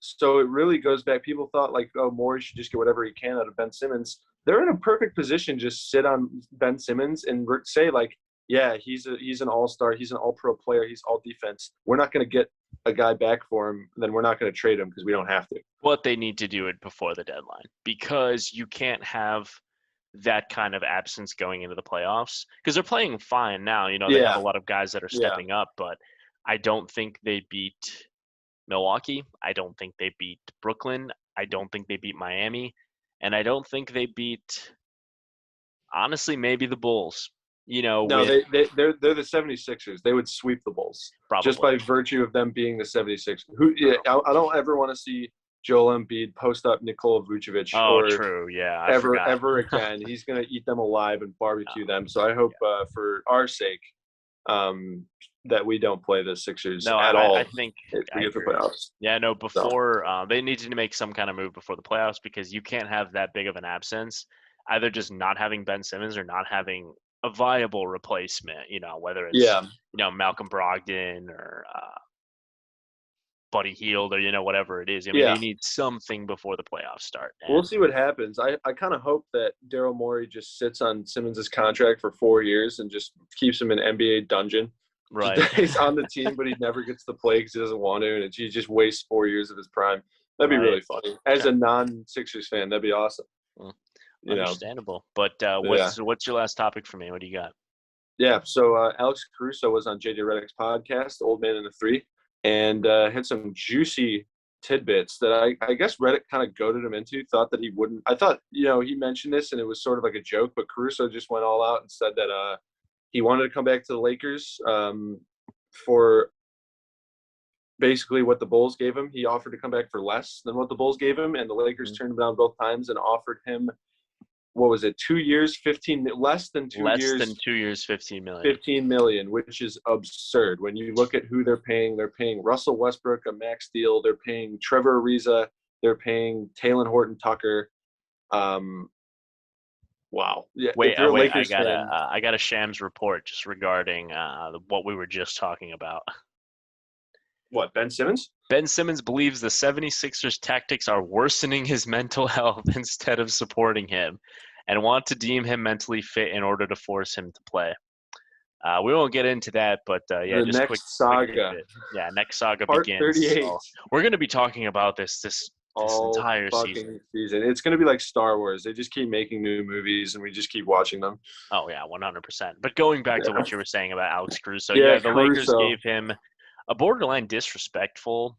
S3: So it really goes back. People thought Morey should just get whatever he can out of Ben Simmons. They're in a perfect position. Just sit on Ben Simmons and say he's an all-star. He's an all-pro player. He's all defense. We're not going to get a guy back for him. Then we're not going to trade him because we don't have to.
S2: But they need to do it before the deadline because you can't have that kind of absence going into the playoffs because they're playing fine now. They have a lot of guys that are stepping up, but I don't think they beat Milwaukee. I don't think they beat Brooklyn. I don't think they beat Miami. And I don't think they beat, honestly, maybe the Bulls.
S3: No, they're the 76ers. They would sweep the Bulls.
S2: Probably.
S3: Just by virtue of them being the 76ers. I don't ever want to see Joel Embiid post up Nikola Vucevic
S2: true. Yeah.
S3: Ever again. He's going to eat them alive and barbecue them. So I hope for our sake that we don't play the Sixers at all.
S2: I think
S3: we get the playoffs.
S2: Yeah, no, before they need to make some kind of move before the playoffs because you can't have that big of an absence. Either just not having Ben Simmons or not having a viable replacement, whether it's Malcolm Brogdon or Buddy Hield or whatever it is. I mean, they need something before the playoffs start.
S3: We'll see what happens. I kind of hope that Daryl Morey just sits on Simmons' contract for 4 years and just keeps him in NBA dungeon.
S2: Right.
S3: He's on the team, but he never gets to play because he doesn't want to, and he just wastes 4 years of his prime. That'd be really funny. As a non-Sixers fan, that'd be awesome.
S2: Understandable. But what's your last topic for me? What do you got?
S3: Yeah, so Alex Caruso was on JJ Redick's podcast, Old Man in the Three, and had some juicy tidbits that I guess Redick kind of goaded him into, thought that he wouldn't. I thought, he mentioned this, and it was sort of like a joke, but Caruso just went all out and said that he wanted to come back to the Lakers for basically what the Bulls gave him. He offered to come back for less than what the Bulls gave him, and the Lakers turned him down both times and offered him what was it, 2 years, 15, less than 2
S2: Less
S3: years,
S2: than 2 years, 15 million.
S3: 15 million, which is absurd. When you look at who they're paying Russell Westbrook a max deal. They're paying Trevor Ariza. They're paying Talen Horton-Tucker. Wow. Yeah.
S2: Wait,
S3: If you're a
S2: wait,
S3: Lakers fan,
S2: I got a Shams report just regarding what we were just talking about.
S3: what, Ben Simmons?
S2: Ben Simmons believes the 76ers tactics are worsening his mental health instead of supporting him, and want to deem him mentally fit in order to force him to play. We won't get into that, but yeah,
S3: The
S2: just
S3: next
S2: quick
S3: saga,
S2: tidbit. Yeah, next saga
S3: part
S2: begins.
S3: 38.
S2: So we're going to be talking about this
S3: All
S2: entire
S3: fucking season. It's going to be like Star Wars. They just keep making new movies, and we just keep watching them.
S2: Oh yeah, 100%. But going back to what you were saying about Alex Caruso,
S3: Yeah,
S2: yeah, the Lakers
S3: Caruso.
S2: gave him a borderline disrespectful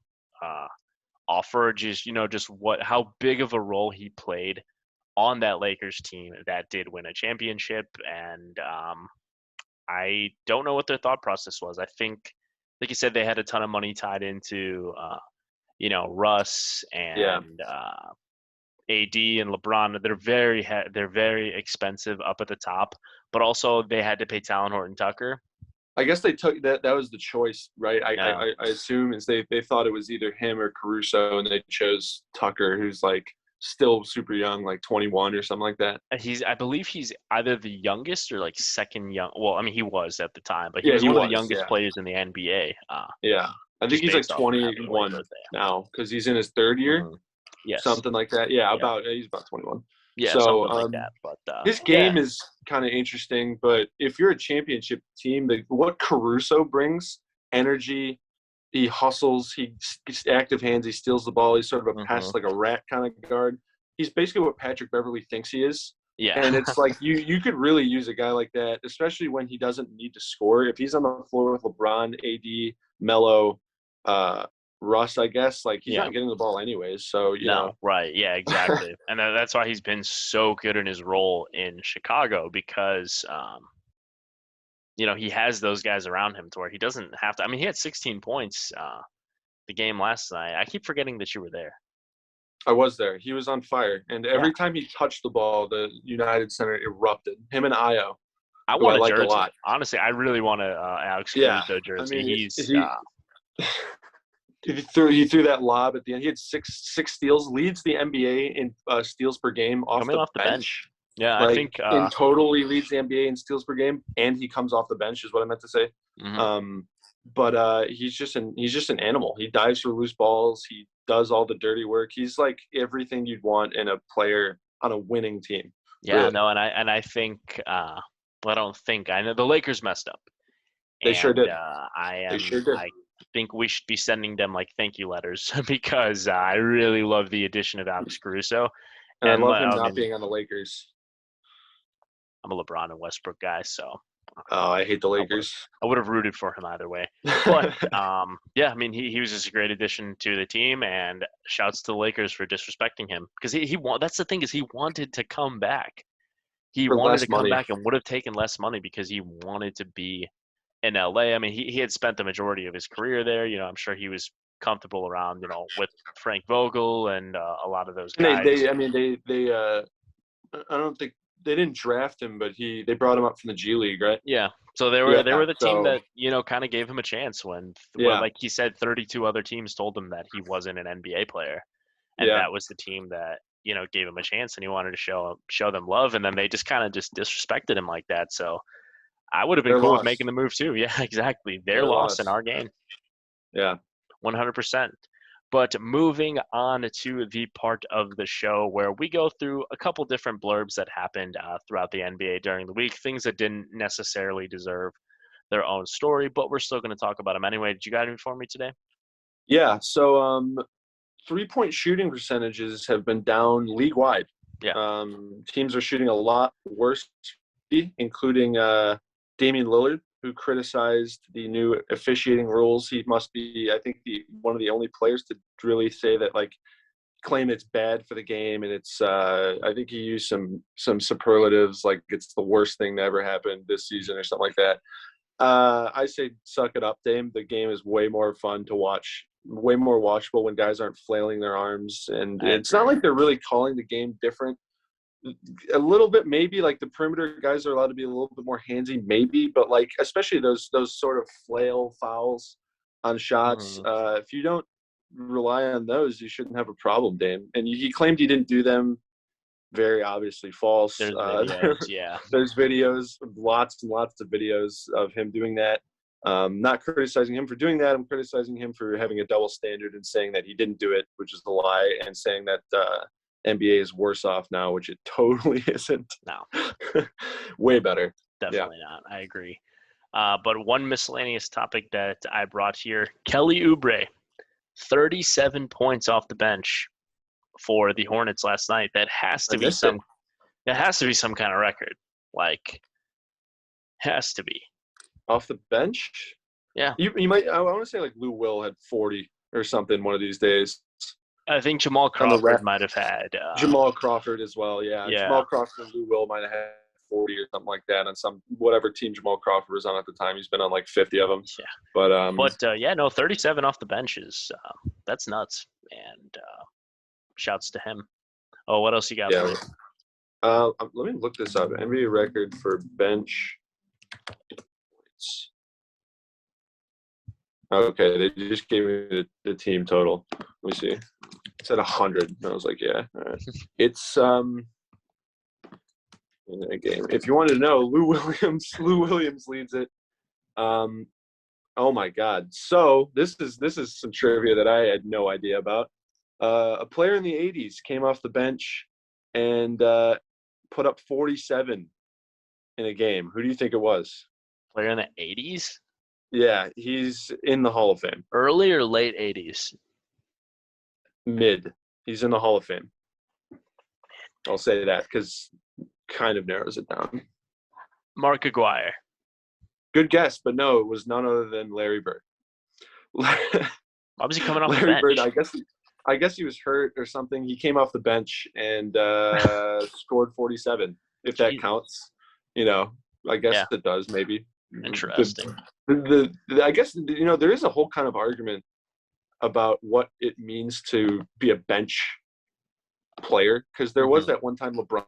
S2: offer. Just just how big of a role he played on that Lakers team that did win a championship, and I don't know what their thought process was. I think, like you said, they had a ton of money tied into Russ
S3: Yeah.
S2: and AD and LeBron. They're very expensive up at the top, but also they had to pay Talen Horton-Tucker.
S3: I guess they took that. That was the choice, right?
S2: Yeah.
S3: I assume is they thought it was either him or Caruso, and they chose Tucker, who's like still super young, like 21 or something like that.
S2: I believe he's either the youngest or like second young. Well, I mean, he was at the time, but he
S3: Yeah,
S2: was
S3: he
S2: one of
S3: was,
S2: the youngest
S3: yeah.
S2: players in the NBA.
S3: Yeah, I think
S2: Just
S3: he's like
S2: based off of having a white
S3: 21
S2: birthday.
S3: now because he's in his third year,
S2: Yes.
S3: something like that. Yeah,
S2: Yeah.
S3: he's about 21.
S2: Yeah,
S3: So
S2: something like that. But
S3: his
S2: yeah,
S3: game is kind of interesting, but if you're a championship team, what Caruso brings, energy, he hustles, he's active hands, he steals the ball, he's sort of a pass like a rat kind of guard. He's basically what Patrick Beverley thinks he is.
S2: yeah.
S3: And it's like you could really use a guy like that, especially when he doesn't need to score. If he's on the floor with LeBron, AD, Melo, Russ, I guess, like he's not getting the ball anyways. So, you know.
S2: Right. Yeah, exactly. And that's why he's been so good in his role in Chicago because, he has those guys around him to where he doesn't have to. I mean, he had 16 points the game last night. I keep forgetting that you were there.
S3: I was there. He was on fire. And every time he touched the ball, the United Center erupted. Him and Io.
S2: I want a jersey.
S3: A lot.
S2: Honestly, I really want a Alex Caruso jersey.
S3: I mean, he threw that lob at the end. He had six steals, leads the NBA in steals per game off the bench.
S2: Yeah,
S3: like,
S2: I think
S3: in total he leads the NBA in steals per game, and he comes off the bench is what I meant to say. But he's just an animal. He dives for loose balls. He does all the dirty work. He's like everything you'd want in a player on a winning team.
S2: Yeah, really. No, and I think I know the Lakers messed up.
S3: They sure did.
S2: They sure did. I think we should be sending them like thank you letters because I really love the addition of Alex Caruso.
S3: And I love him not being on the Lakers.
S2: I'm a LeBron and Westbrook guy, so.
S3: Oh, I hate the Lakers.
S2: I would have rooted for him either way. But, yeah, I mean, he was just a great addition to the team, and shouts to the Lakers for disrespecting him. Because that's the thing is he wanted to come back. He wanted to come back and would have taken less money because he wanted to be in LA. I mean, he had spent the majority of his career there. I'm sure he was comfortable around, with Frank Vogel and a lot of those guys.
S3: I don't think they didn't draft him, but they brought him up from the G League, right?
S2: Yeah. So they were the team that kind of gave him a chance when like he said, 32 other teams told him that he wasn't an NBA player, and that was the team that gave him a chance, and he wanted to show them love, and then they just kind of disrespected him like that. So I would have been cool with making the move too. Yeah, exactly. They're lost in our game.
S3: Yeah,
S2: 100%. But moving on to the part of the show where we go through a couple different blurbs that happened throughout the NBA during the week, things that didn't necessarily deserve their own story, but we're still going to talk about them anyway. Did you got any for me today?
S3: Yeah, so 3-point shooting percentages have been down league-wide.
S2: Yeah.
S3: Teams are shooting a lot worse, including Damian Lillard, who criticized the new officiating rules. He must be, I think, one of the only players to really say that, claim it's bad for the game. And it's, I think he used some superlatives, like it's the worst thing that ever happened this season or something like that. I say suck it up, Dame. The game is way more fun to watch, way more watchable when guys aren't flailing their arms. And it's not like they're really calling the game different. a little bit, maybe, like the perimeter guys are allowed to be a little bit more handsy, maybe, but like especially those sort of flail fouls on shots. If you don't rely on those, you shouldn't have a problem, Dame. And he claimed he didn't do them. Very obviously false.
S2: There's videos, yeah.
S3: There's videos, lots and lots of videos of him doing that. Not criticizing him for doing that. I'm criticizing him for having a double standard and saying that he didn't do it, which is a lie, and saying that NBA is worse off now, which it totally isn't.
S2: No.
S3: Way better.
S2: Definitely not. I agree. But one miscellaneous topic that I brought here, Kelly Oubre, 37 points off the bench for the Hornets last night. That has to be some kind of record. Like, has to be.
S3: Off the bench?
S2: Yeah.
S3: You might, I want to say like Lou Will had 40 or something one of these days.
S2: I think Jamal Crawford might have had.
S3: Jamal Crawford as well, yeah.
S2: Yeah.
S3: Jamal Crawford and Lou Will might have had 40 or something like that on some whatever team Jamal Crawford was on at the time. He's been on like 50 of them.
S2: Yeah.
S3: But
S2: 37 off the bench is that's nuts. And shouts to him. Oh, what else you got?
S3: Yeah. Let me look this up. NBA record for bench. Okay, they just gave me the team total. Let me see. It said 100. And I was like, yeah, all right. It's in a game. If you wanted to know, Lou Williams leads it. Oh my God. So this is some trivia that I had no idea about. A player in the 80s came off the bench and put up 47 in a game. Who do you think it was?
S2: Player in the 80s?
S3: Yeah, he's in the Hall of Fame.
S2: Early or late 80s?
S3: Mid. He's in the Hall of Fame. I'll say that because kind of narrows it down.
S2: Mark Aguirre.
S3: Good guess, but no, it was none other than Larry Bird.
S2: Why was he coming off the bench?
S3: Bird, I guess he was hurt or something. He came off the bench and scored 47, if that counts. You know, I guess it does, maybe.
S2: Interesting.
S3: I guess, you know, there is a whole kind of argument about what it means to be a bench player, because there was that one time LeBron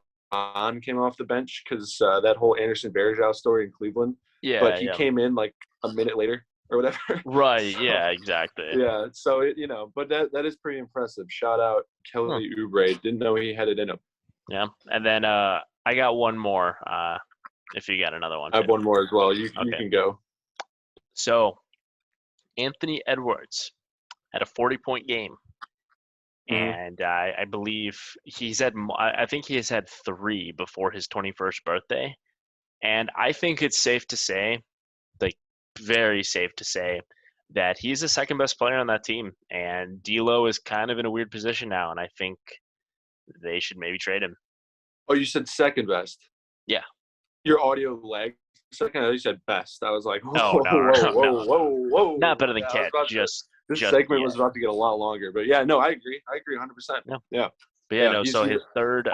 S3: came off the bench because that whole Anderson Varejao story in Cleveland.
S2: Yeah,
S3: but he came in like a minute later or whatever.
S2: Right. So, yeah. Exactly.
S3: Yeah. So you know, but that is pretty impressive. Shout out Kelly Oubre. Didn't know he had it in him.
S2: Yeah. And then I got one more. If you got another one,
S3: I have one more as well. You can go.
S2: So, Anthony Edwards had a 40-point game. And I believe I think he has had 3 before his 21st birthday. And I think it's safe to say, like very safe to say, that he's the second best player on that team. And D'Lo is kind of in a weird position now. And I think they should maybe trade him.
S3: Oh, you said second best?
S2: Yeah.
S3: Your audio lagged. Second, you said best. I was like,
S2: whoa. Not better than Cat.
S3: This segment was about to get a lot longer, but yeah, no, I agree. 100%. Yeah.
S2: But yeah, no. So his third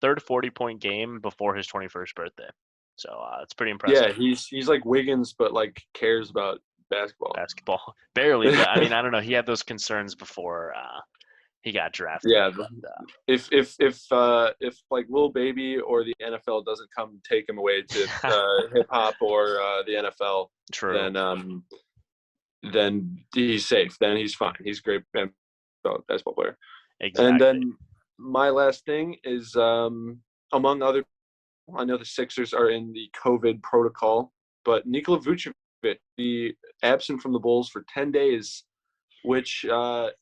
S2: 40-point game before his 21st birthday. So it's pretty impressive.
S3: Yeah, he's like Wiggins, but like cares about basketball.
S2: Barely. But, I mean, I don't know. He had those concerns before he got drafted.
S3: Yeah. If like Lil Baby or the NFL doesn't come take him away to hip hop or the NFL,
S2: true,
S3: then he's safe. Then he's fine. He's a great basketball player.
S2: Exactly.
S3: And then my last thing is, among other, I know the Sixers are in the COVID protocol, but Nikola Vucevic be absent from the Bulls for 10 days, which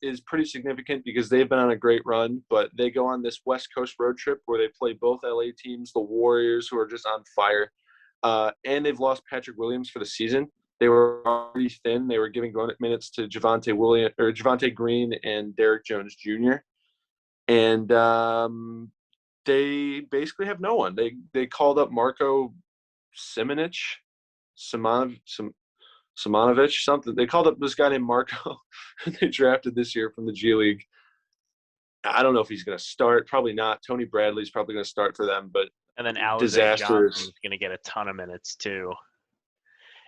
S3: is pretty significant because they've been on a great run, but they go on this West Coast road trip where they play both LA teams, the Warriors, who are just on fire, and they've lost Patrick Williams for the season. They were already thin. They were giving minutes to Javonte Green and Derrick Jones Jr. And they basically have no one. They called up Marko Simonovic, something. They called up this guy named Marco, who they drafted this year from the G League. I don't know if he's going to start. Probably not. Tony Bradley's probably going to start for them, but
S2: and then Alizé Johnson's going to get a ton of minutes too.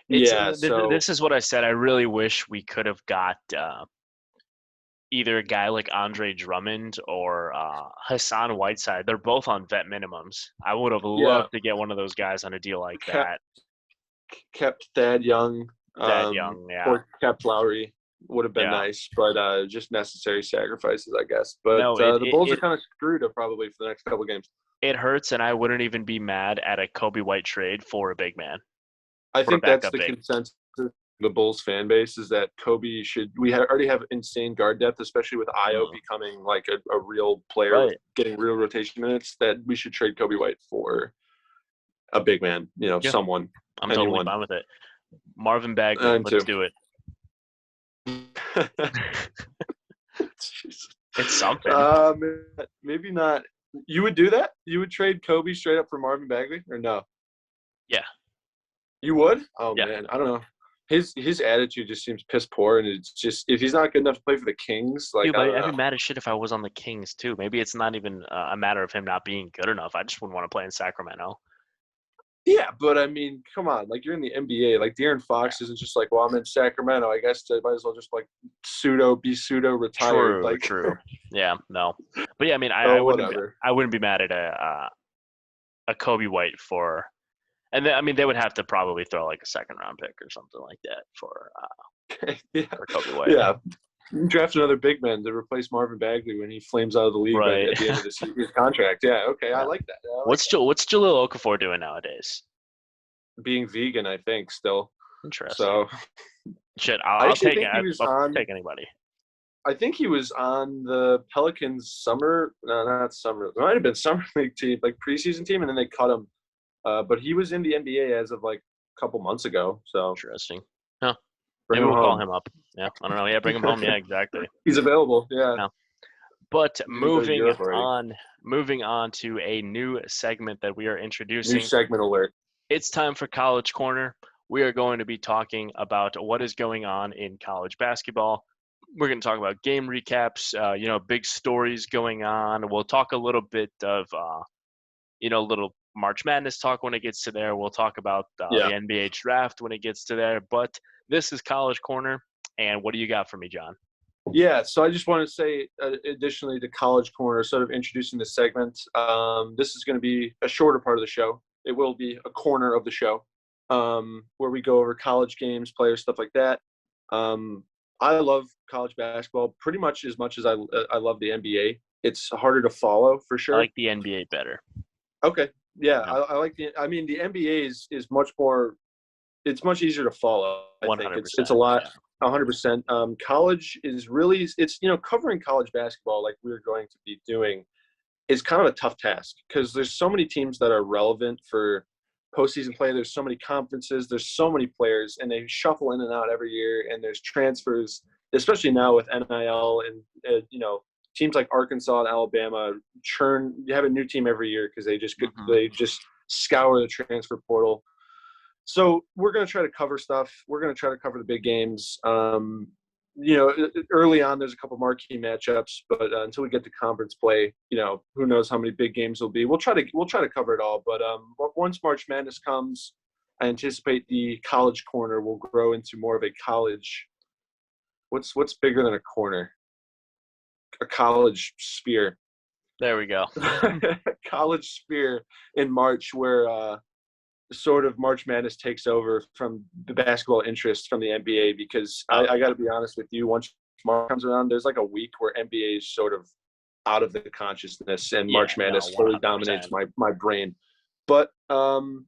S2: This is what I said. I really wish we could have got either a guy like Andre Drummond or Hassan Whiteside. They're both on vet minimums. I would have
S3: Yeah,
S2: loved to get one of those guys on a deal like
S3: kept
S2: that.
S3: kept Thad Young,
S2: That young, yeah,
S3: or kept Lowry would have been
S2: yeah.
S3: nice, but just necessary sacrifices, I guess. But
S2: No,
S3: the Bulls are kind of screwed up probably for the next couple games.
S2: it hurts, and I wouldn't even be mad at a Kobe White trade for a big man,
S3: I
S2: for a
S3: think that's
S2: backup
S3: the
S2: big.
S3: consensus of the Bulls fan base is that Kobe should. Already have insane guard depth, especially with Io becoming like a real player with
S2: Right.
S3: getting real rotation minutes. That we should trade Kobe White for a big man.
S2: Yeah,
S3: Someone,
S2: I'm totally
S3: anyone.
S2: fine with it. Marvin Bagley,
S3: I'm
S2: let's
S3: too.
S2: do it. It's something.
S3: Maybe not. You would do that? You would trade Kobe straight up for Marvin Bagley, or no?
S2: Yeah.
S3: You would? Oh
S2: Yeah.
S3: man, I don't know. His attitude just seems piss poor, and it's just if he's not good enough to play for the Kings, like
S2: Dude,
S3: I
S2: but
S3: don't
S2: I'd be
S3: know.
S2: mad as shit if I was on the Kings too. Maybe it's not even a matter of him not being good enough. I just wouldn't want to play in Sacramento.
S3: Yeah, but I mean, come on, like you're in the NBA. Like De'Aaron Fox isn't just like, well, I'm in Sacramento. I guess I might as well just like pseudo retired.
S2: True,
S3: Like,
S2: true. Yeah, no. But yeah, I mean, I
S3: oh
S2: wouldn't
S3: whatever.
S2: I wouldn't be mad at a Kobe White for, and then I mean they would have to probably throw like a second round pick or something like that
S3: Yeah,
S2: for Kobe White.
S3: yeah. Draft another big man to replace Marvin Bagley when he flames out of the league
S2: Right.
S3: at the end of his contract. Yeah, okay, I
S2: Yeah.
S3: like that. I like
S2: What's Jahlil Okafor doing nowadays?
S3: that. Being vegan, I think still.
S2: Interesting.
S3: So
S2: Shit,
S3: I
S2: I'll
S3: actually
S2: take
S3: think he was
S2: I'll
S3: on.
S2: take anybody.
S3: I think he was on the Pelicans summer. No, not summer. It might have been summer league team, like preseason team, and then they cut him. But he was in the NBA as of like a couple months ago. So
S2: Interesting. Huh.
S3: bring
S2: Maybe
S3: him
S2: we'll call
S3: home.
S2: him up. Yeah, I don't know. Yeah, bring him home. Yeah, exactly.
S3: He's available. Yeah.
S2: Yeah. But
S3: He didn't go to Europe already.
S2: moving on to a new segment that we are
S3: New
S2: introducing.
S3: segment alert.
S2: It's time for College Corner. We are going to be talking about what is going on in college basketball. We're going to talk about game recaps, big stories going on. We'll talk a little bit of, little March Madness talk when it gets to there. We'll talk about the NBA draft when it gets to there. But this is College Corner. And what do you got for me, John?
S3: Yeah, so I just want to say, additionally to College Corner, sort of introducing this segment, this is going to be a shorter part of the show. It will be a corner of the show where we go over college games, players, stuff like that. I love college basketball pretty much as I love the NBA. It's harder to follow for sure.
S2: I like the NBA better.
S3: Okay, yeah. I like the NBA is much more. It's much easier to follow. I think it's a lot.
S2: Yeah.
S3: 100%. College is really it's covering college basketball like we're going to be doing is kind of a tough task because there's so many teams that are relevant for postseason play. There's so many conferences. There's so many players, and they shuffle in and out every year. And there's transfers, especially now with NIL and teams like Arkansas and Alabama churn. You have a new team every year because they just scour the transfer portal. So we're going to try to cover stuff. We're going to try to cover the big games. Early on, there's a couple marquee matchups, but until we get to conference play, who knows how many big games will be. We'll try to cover it all. But once March Madness comes, I anticipate the college corner will grow into more of a college. What's bigger than a corner? A college sphere.
S2: There we go.
S3: College sphere in March, where sort of March Madness takes over from the basketball interest from the NBA because I got to be honest with you. Once March comes around, there's like a week where NBA is sort of out of the consciousness, and March Madness fully dominates my brain. But to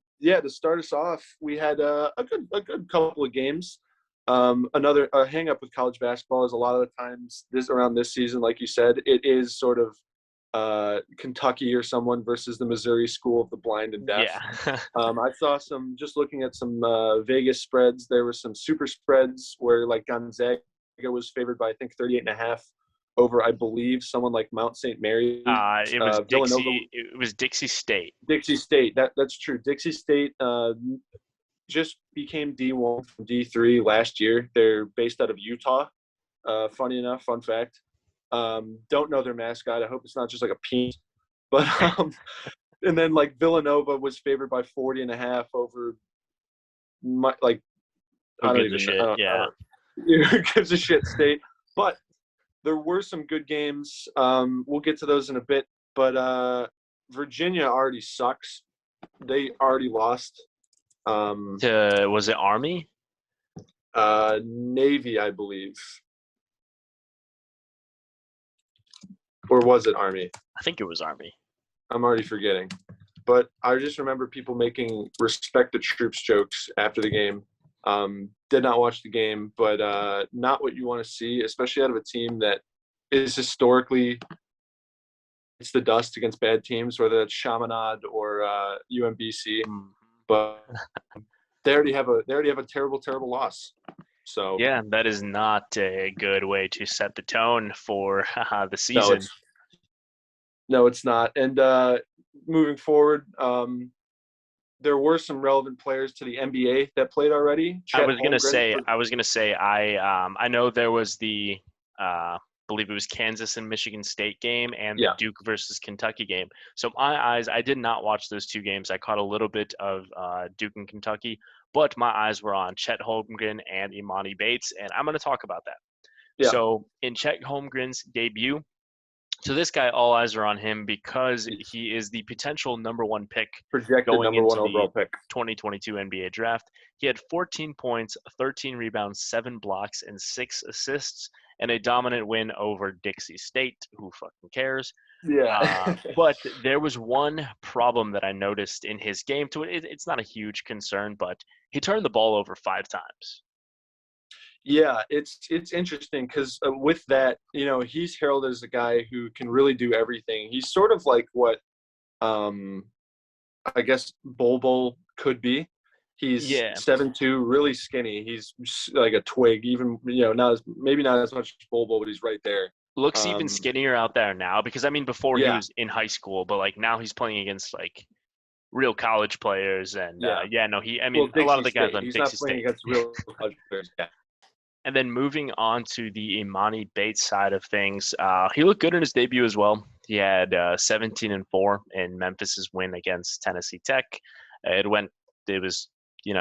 S3: start us off, we had a good couple of games. Another hang up with college basketball is a lot of the times around this season, like you said, it is sort of Kentucky or someone versus the Missouri School of the Blind and Deaf.
S2: Yeah.
S3: I saw just looking at some Vegas spreads. There were some super spreads where like Gonzaga was favored by I think 38.5 over I believe someone like Mount St. Mary.
S2: It was
S3: Villanova.
S2: It was Dixie State.
S3: Dixie State. That's true. Dixie State just became D1 from D3 last year. They're based out of Utah. Funny enough, fun fact. Don't know their mascot. I hope it's not just like a penis. But and then like Villanova was favored by 40.5 over I don't even know.
S2: Yeah.
S3: Who gives a shit State. But there were some good games. We'll get to those in a bit, but Virginia already sucks. They already lost.
S2: Was it Army?
S3: Navy, I believe. Or was it Army?
S2: I think it was Army.
S3: I'm already forgetting. But I just remember people making respect the troops jokes after the game. Did not watch the game, but not what you want to see, especially out of a team that is historically it's the dust against bad teams, whether that's Chaminade or UMBC. But they already have a terrible loss. So
S2: yeah, that is not a good way to set the tone for the season.
S3: No, it's not. And moving forward, there were some relevant players to the NBA that played already.
S2: I was gonna say, I know there was the believe it was Kansas and Michigan State game and the Duke versus Kentucky game. So my eyes, I did not watch those two games. I caught a little bit of Duke and Kentucky, but my eyes were on Chet Holmgren and Imani Bates, and I'm going to talk about that. Yeah. So in Chet Holmgren's debut, so this guy, all eyes are on him because he is the potential number one pick going into the 2022 NBA draft. He had 14 points, 13 rebounds, 7 blocks, and 6 assists, and a dominant win over Dixie State. Who fucking cares?
S3: Yeah.
S2: But there was one problem that I noticed in his game. It's not a huge concern, but he turned the ball over 5 times.
S3: Yeah, it's interesting because with that, he's heralded as a guy who can really do everything. He's sort of like what, I guess Bol could be. He's 7'2", really skinny. He's like a twig, even maybe not as much as Bol, but he's right there.
S2: Looks even skinnier out there now because before he was in high school, but like now he's playing against like real college players and a lot of the guys on
S3: he's
S2: Dixie
S3: not playing
S2: State
S3: against real college players. Yeah.
S2: And then moving on to the Imani Bates side of things, he looked good in his debut as well. He had 17-4 in Memphis's win against Tennessee Tech. It was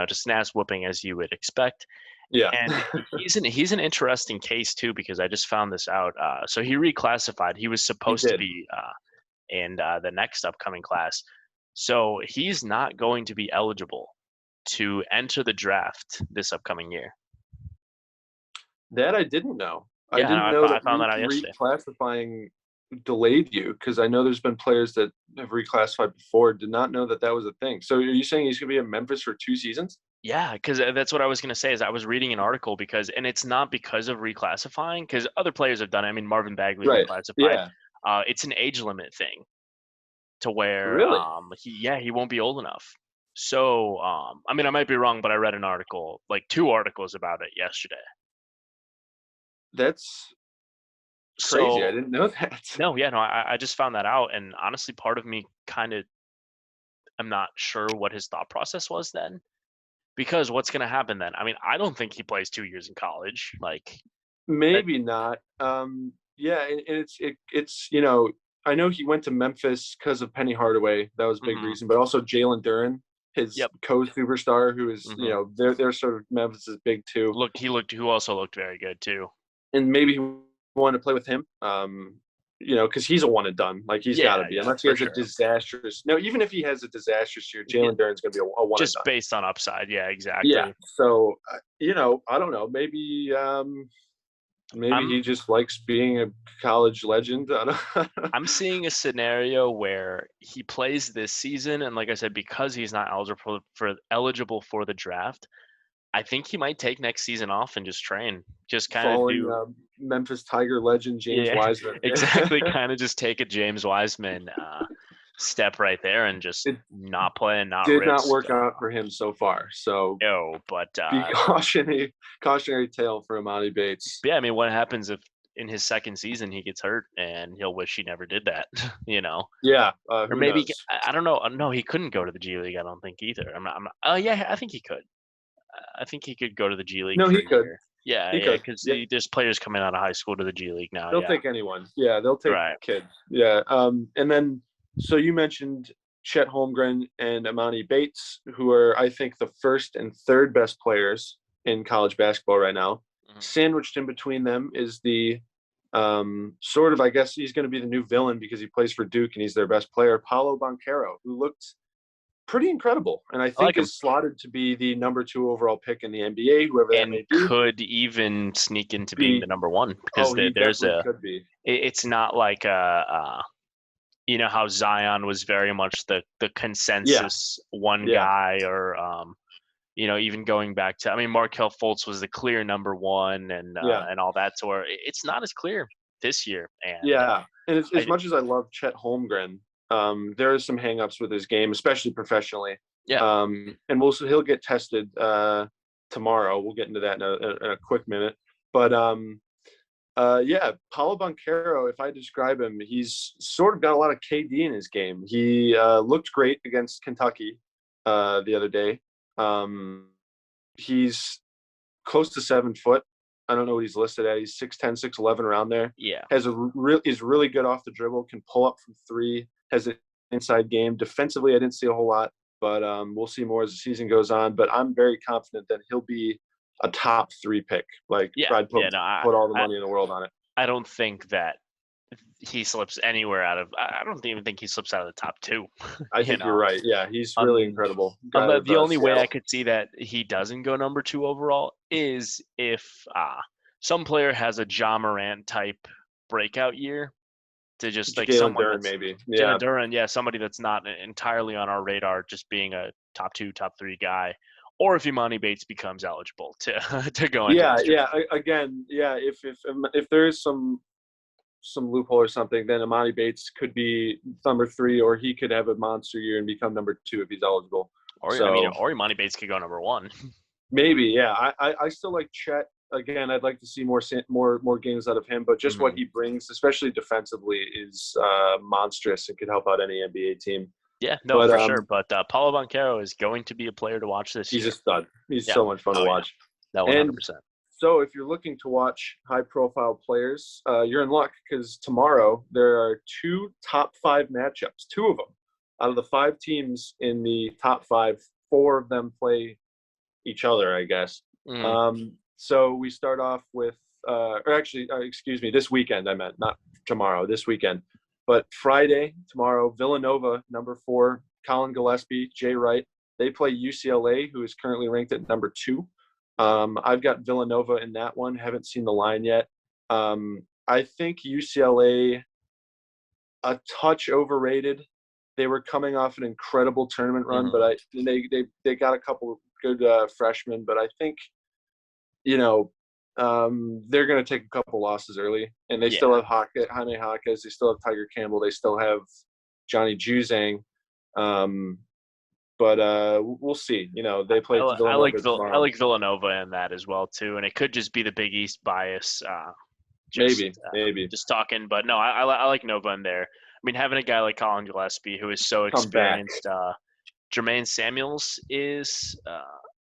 S2: just an ass whooping as you would expect.
S3: Yeah.
S2: And he's an interesting case too because I just found this out. So he reclassified. He was supposed to be in the next upcoming class. So he's not going to be eligible to enter the draft this upcoming year.
S3: That I didn't know.
S2: Yeah,
S3: I didn't know
S2: I found that out yesterday.
S3: Reclassifying delayed you because I know there's been players that have reclassified before. Did not know that was a thing. So are you saying he's going to be in Memphis for 2 seasons?
S2: Yeah, because that's what I was going to say is I was reading an article and it's not because of reclassifying because other players have done it. Marvin Bagley reclassified.
S3: Yeah.
S2: It's an age limit thing to where
S3: really?
S2: he won't be old enough. So, I might be wrong, but I read an article, like 2 articles about it yesterday.
S3: That's crazy. I didn't know that.
S2: No, I just found that out. And honestly, part of me I'm not sure what his thought process was then. Because what's going to happen then? I don't think he plays 2 years in college. Like
S3: maybe not. Yeah, and it's I know he went to Memphis because of Penny Hardaway. That was a big reason, but also Jalen Duren, his co-superstar, who is they're sort of Memphis's big two.
S2: Who also looked very good too.
S3: And maybe he wanted to play with him, because he's a one and done. Like he's got to be, unless he has a disastrous. No, even if he has a disastrous year, Jalen Duren's going to be a one
S2: just
S3: and done.
S2: Based on upside. Yeah, exactly.
S3: Yeah. So I don't know. Maybe he just likes being a college legend.
S2: I'm seeing a scenario where he plays this season, and like I said, because he's not eligible for the draft. I think he might take next season off and just train, just kind of do
S3: Memphis Tiger legend James Wiseman.
S2: Exactly, kind of just take a James Wiseman step right there and just not play and not.
S3: Did not work out for him so far. So
S2: but
S3: be cautionary tale for Imani Bates.
S2: Yeah, what happens if in his second season he gets hurt and he'll wish he never did that?
S3: Yeah,
S2: or maybe I don't know. No, he couldn't go to the G League. I don't think either. I'm not. Oh yeah, I think he could. I think he could go to the G League.
S3: No, he could.
S2: Yeah, because there's players coming out of high school to the G League now.
S3: They'll take anyone. Yeah, they'll take kids. Yeah. And then, so you mentioned Chet Holmgren and Imani Bates, who are, I think, the first and third best players in college basketball right now. Sandwiched in between them is the Sort of, I guess he's going to be the new villain because he plays for Duke and he's their best player, Paolo Banchero, who looked pretty incredible, and I
S2: I like
S3: think
S2: him.
S3: is slotted to be the number 2 overall pick in the NBA, whoever that
S2: And
S3: may be.
S2: could even sneak into being the number one because
S3: He
S2: there's
S3: definitely could be.
S2: it's not like you know how Zion was very much the
S3: Yeah,
S2: consensus one
S3: yeah,
S2: guy, or you know, even going back to, I mean, Markelle Fultz was the clear number one,
S3: yeah,
S2: and all that. So it's not as clear this year, and
S3: yeah. And as
S2: I
S3: much as I love Chet Holmgren, there is some hangups with his game, especially professionally.
S2: yeah,
S3: And he'll get tested tomorrow. We'll get into that in a quick minute. But yeah, Paulo Banchero, if I describe him, he's sort of got a lot of KD in his game. He looked great against Kentucky the other day. He's close to 7 foot. I don't know what he's listed at. He's 6'10", 6'11", around there.
S2: yeah.
S3: Is really good off the dribble, can pull up from three, has an inside game. Defensively, I didn't see a whole lot, but we'll see more as the season goes on. But I'm very confident that he'll be a top 3 pick. Like,
S2: Yeah,
S3: I'd put,
S2: yeah, no,
S3: put all the money in the world on it.
S2: I don't think that he slips anywhere out of. I don't even think he slips out of the top 2.
S3: I think you're right. Yeah, he's really incredible.
S2: The only way I could see that he doesn't go number 2 overall is if some player has a Ja Morant type breakout year, to just like
S3: Jalen
S2: someone
S3: Duren,
S2: that's
S3: maybe. Yeah,
S2: Jalen Duren, yeah, somebody that's not entirely on our radar, just being a top 2, top 3 guy, or if Imani Bates becomes eligible to to go into this
S3: yeah.
S2: draft.
S3: Again, yeah. If there is some loophole or something, then Imani Bates could be number 3, or he could have a monster year and become number 2 if he's eligible.
S2: Or I mean,
S3: So
S2: or Imani Bates could go number 1.
S3: maybe, yeah. I still like Chet. Again, I'd like to see more games out of him, but just what he brings, especially defensively, is monstrous and could help out any NBA team.
S2: Yeah, no,
S3: But
S2: for sure. But Paulo Banchero is going to be a player to watch this
S3: he's
S2: year.
S3: a stud. He's
S2: Yeah.
S3: so much fun to watch.
S2: No, 100%.
S3: And so if you're looking to watch high-profile players, you're in luck because tomorrow there are 2 top 5 matchups, 2 of them. Out of the 5 teams in the top 5, 4 of them play each other, I guess. So we start off with, excuse me, this weekend I meant, not tomorrow, this weekend. But Friday, tomorrow, Villanova, number 4, Colin Gillespie, Jay Wright. They play UCLA, who is currently ranked at number 2. I've got Villanova in that one. Haven't seen the line yet. I think UCLA a touch overrated. They were coming off an incredible tournament run, but they got a couple good freshmen. But I think, they're going to take a couple losses early, and they still have Jaime Jaquez. They still have Tiger Campbell. They still have Johnny Juzang. But we'll see. They play Villanova tomorrow.
S2: I like Villanova in that as well too, and it could just be the Big East bias.
S3: Maybe.
S2: Just talking, but no, I like Nova in there. I mean, having a guy like Colin Gillespie who is so experienced. Jermaine Samuels is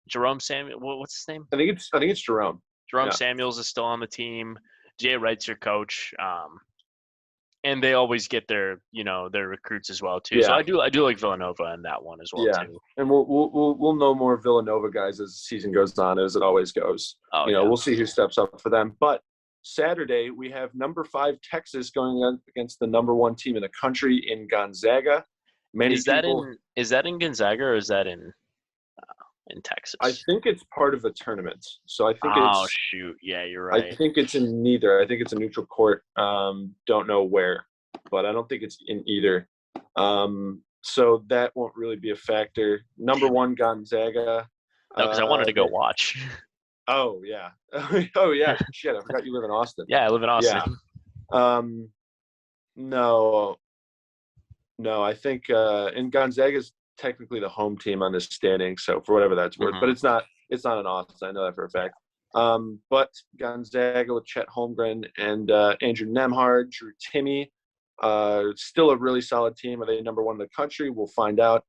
S2: Jerome Samuel. What's his name?
S3: I think it's Jerome.
S2: Jerome Samuels is still on the team. Jay Wright's your coach. And they always get their recruits as well too. Yeah. So I do like Villanova in that one as well too.
S3: And we'll know more Villanova guys as the season goes on, as it always goes. We'll see who steps up for them. But Saturday we have number 5 Texas going against the number 1 team in the country in Gonzaga.
S2: Is that in Gonzaga or is that in Texas?
S3: I think it's part of the tournament. So I think
S2: yeah, you're right.
S3: I think it's in neither. I think it's a neutral court. Don't know where, but I don't think it's in either. So that won't really be a factor. Number 1 Gonzaga.
S2: No, because I wanted to go watch.
S3: Oh yeah. Oh yeah. Shit, I forgot you live in Austin.
S2: Yeah, I live in Austin.
S3: Yeah. No, I think and Gonzaga's technically the home team on this standing, so for whatever that's worth. But it's not in Austin. I know that for a fact. But Gonzaga with Chet Holmgren and Andrew Nembhard, Drew Timme, still a really solid team. Are they number 1 in the country? We'll find out.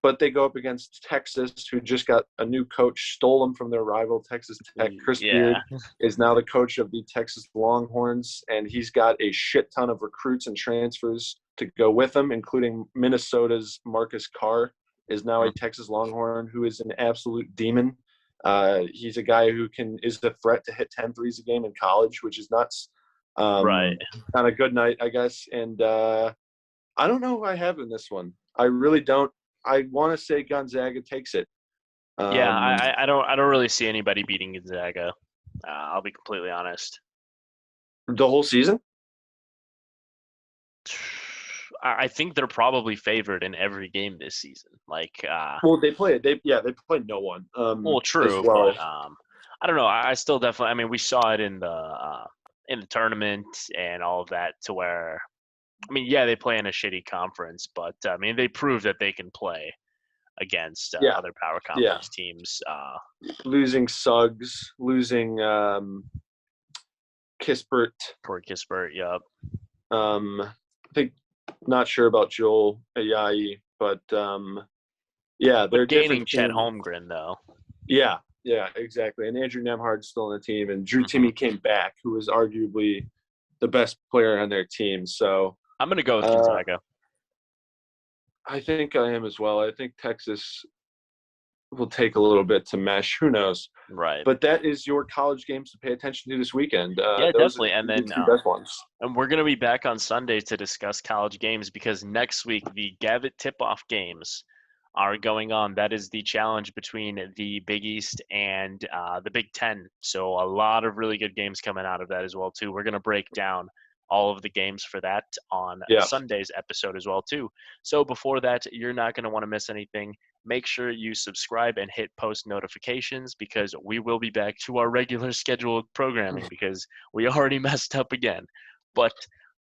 S3: But they go up against Texas, who just got a new coach, stole them from their rival, Texas Tech. Chris Beard is now the coach of the Texas Longhorns, and he's got a shit ton of recruits and transfers to go with him, including Minnesota's Marcus Carr is now a Texas Longhorn who is an absolute demon. He's a guy who is a threat to hit 10 threes a game in college, which is nuts.
S2: Right.
S3: On a good night, I guess. And I don't know who I have in this one. I really don't. I want to say Gonzaga takes it.
S2: Yeah,
S3: Um,
S2: I don't really see anybody beating Gonzaga. I'll be completely honest.
S3: the whole season?
S2: I think they're probably favored in every game this season. Like,
S3: Well, they play. They play no one.
S2: well,
S3: As
S2: true,
S3: well.
S2: but I don't know. I still definitely. I mean, we saw it in the tournament and all of that, to where, I mean, yeah, they play in a shitty conference, but I mean, they prove that they can play against
S3: Yeah,
S2: other power
S3: yeah.
S2: conference teams.
S3: Losing Suggs, losing Kispert.
S2: Poor Kispert, yup.
S3: I think not sure about Joel Ayayi, but yeah, they're
S2: But
S3: a
S2: gaining
S3: different
S2: Chet
S3: team.
S2: Holmgren, though.
S3: Yeah, yeah, exactly. And Andrew Nemhard's still on the team, and Drew
S2: Hmm.
S3: Timme came back, who was arguably the best player on their team. So
S2: I'm gonna go with
S3: uh,
S2: Gonzaga.
S3: I think I am as well. I think Texas will take a little bit to mesh. Who knows?
S2: Right.
S3: But that is your college games to pay attention to this weekend.
S2: Yeah,
S3: Those are
S2: definitely. And
S3: the
S2: then
S3: two best ones.
S2: and we're gonna be back on Sunday to discuss college games, because next week the Gavitt tip-off games are going on. That is the challenge between the Big East and the Big Ten. So a lot of really good games coming out of that as well too. We're gonna break down all of the games for that on
S3: Yeah.
S2: Sunday's episode as well too. So before that, you're not gonna want to miss anything. Make sure you subscribe and hit post notifications, because we will be back to our regular scheduled programming, because we already messed up again. But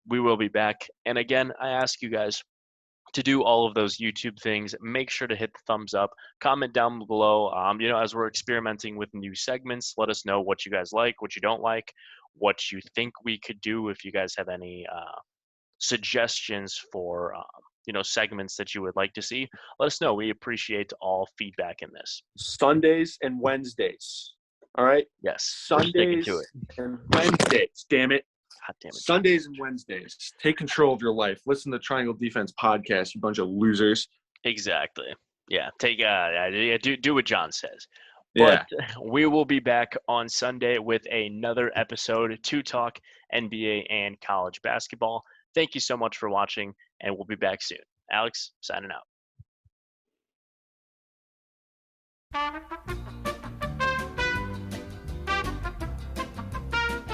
S2: we will be back. And again, I ask you guys to do all of those YouTube things. Make sure to hit the thumbs up, comment down below. As we're experimenting with new segments, let us know what you guys like, what you don't like, what you think we could do. If you guys have any suggestions for segments that you would like to see, let us know. We appreciate all feedback in this.
S3: Sundays and Wednesdays. All right.
S2: Yes, we're sticking
S3: Sundays
S2: to it.
S3: and Wednesdays. Damn it.
S2: God damn it, John.
S3: Sundays and Wednesdays. Take control of your life. Listen to Triangle Defense Podcast, you bunch of losers.
S2: Exactly. Yeah. Do what John says. But
S3: Yeah.
S2: we will be back on Sunday with another episode to talk NBA and college basketball. Thank you so much for watching, and we'll be back soon. Alex, signing out.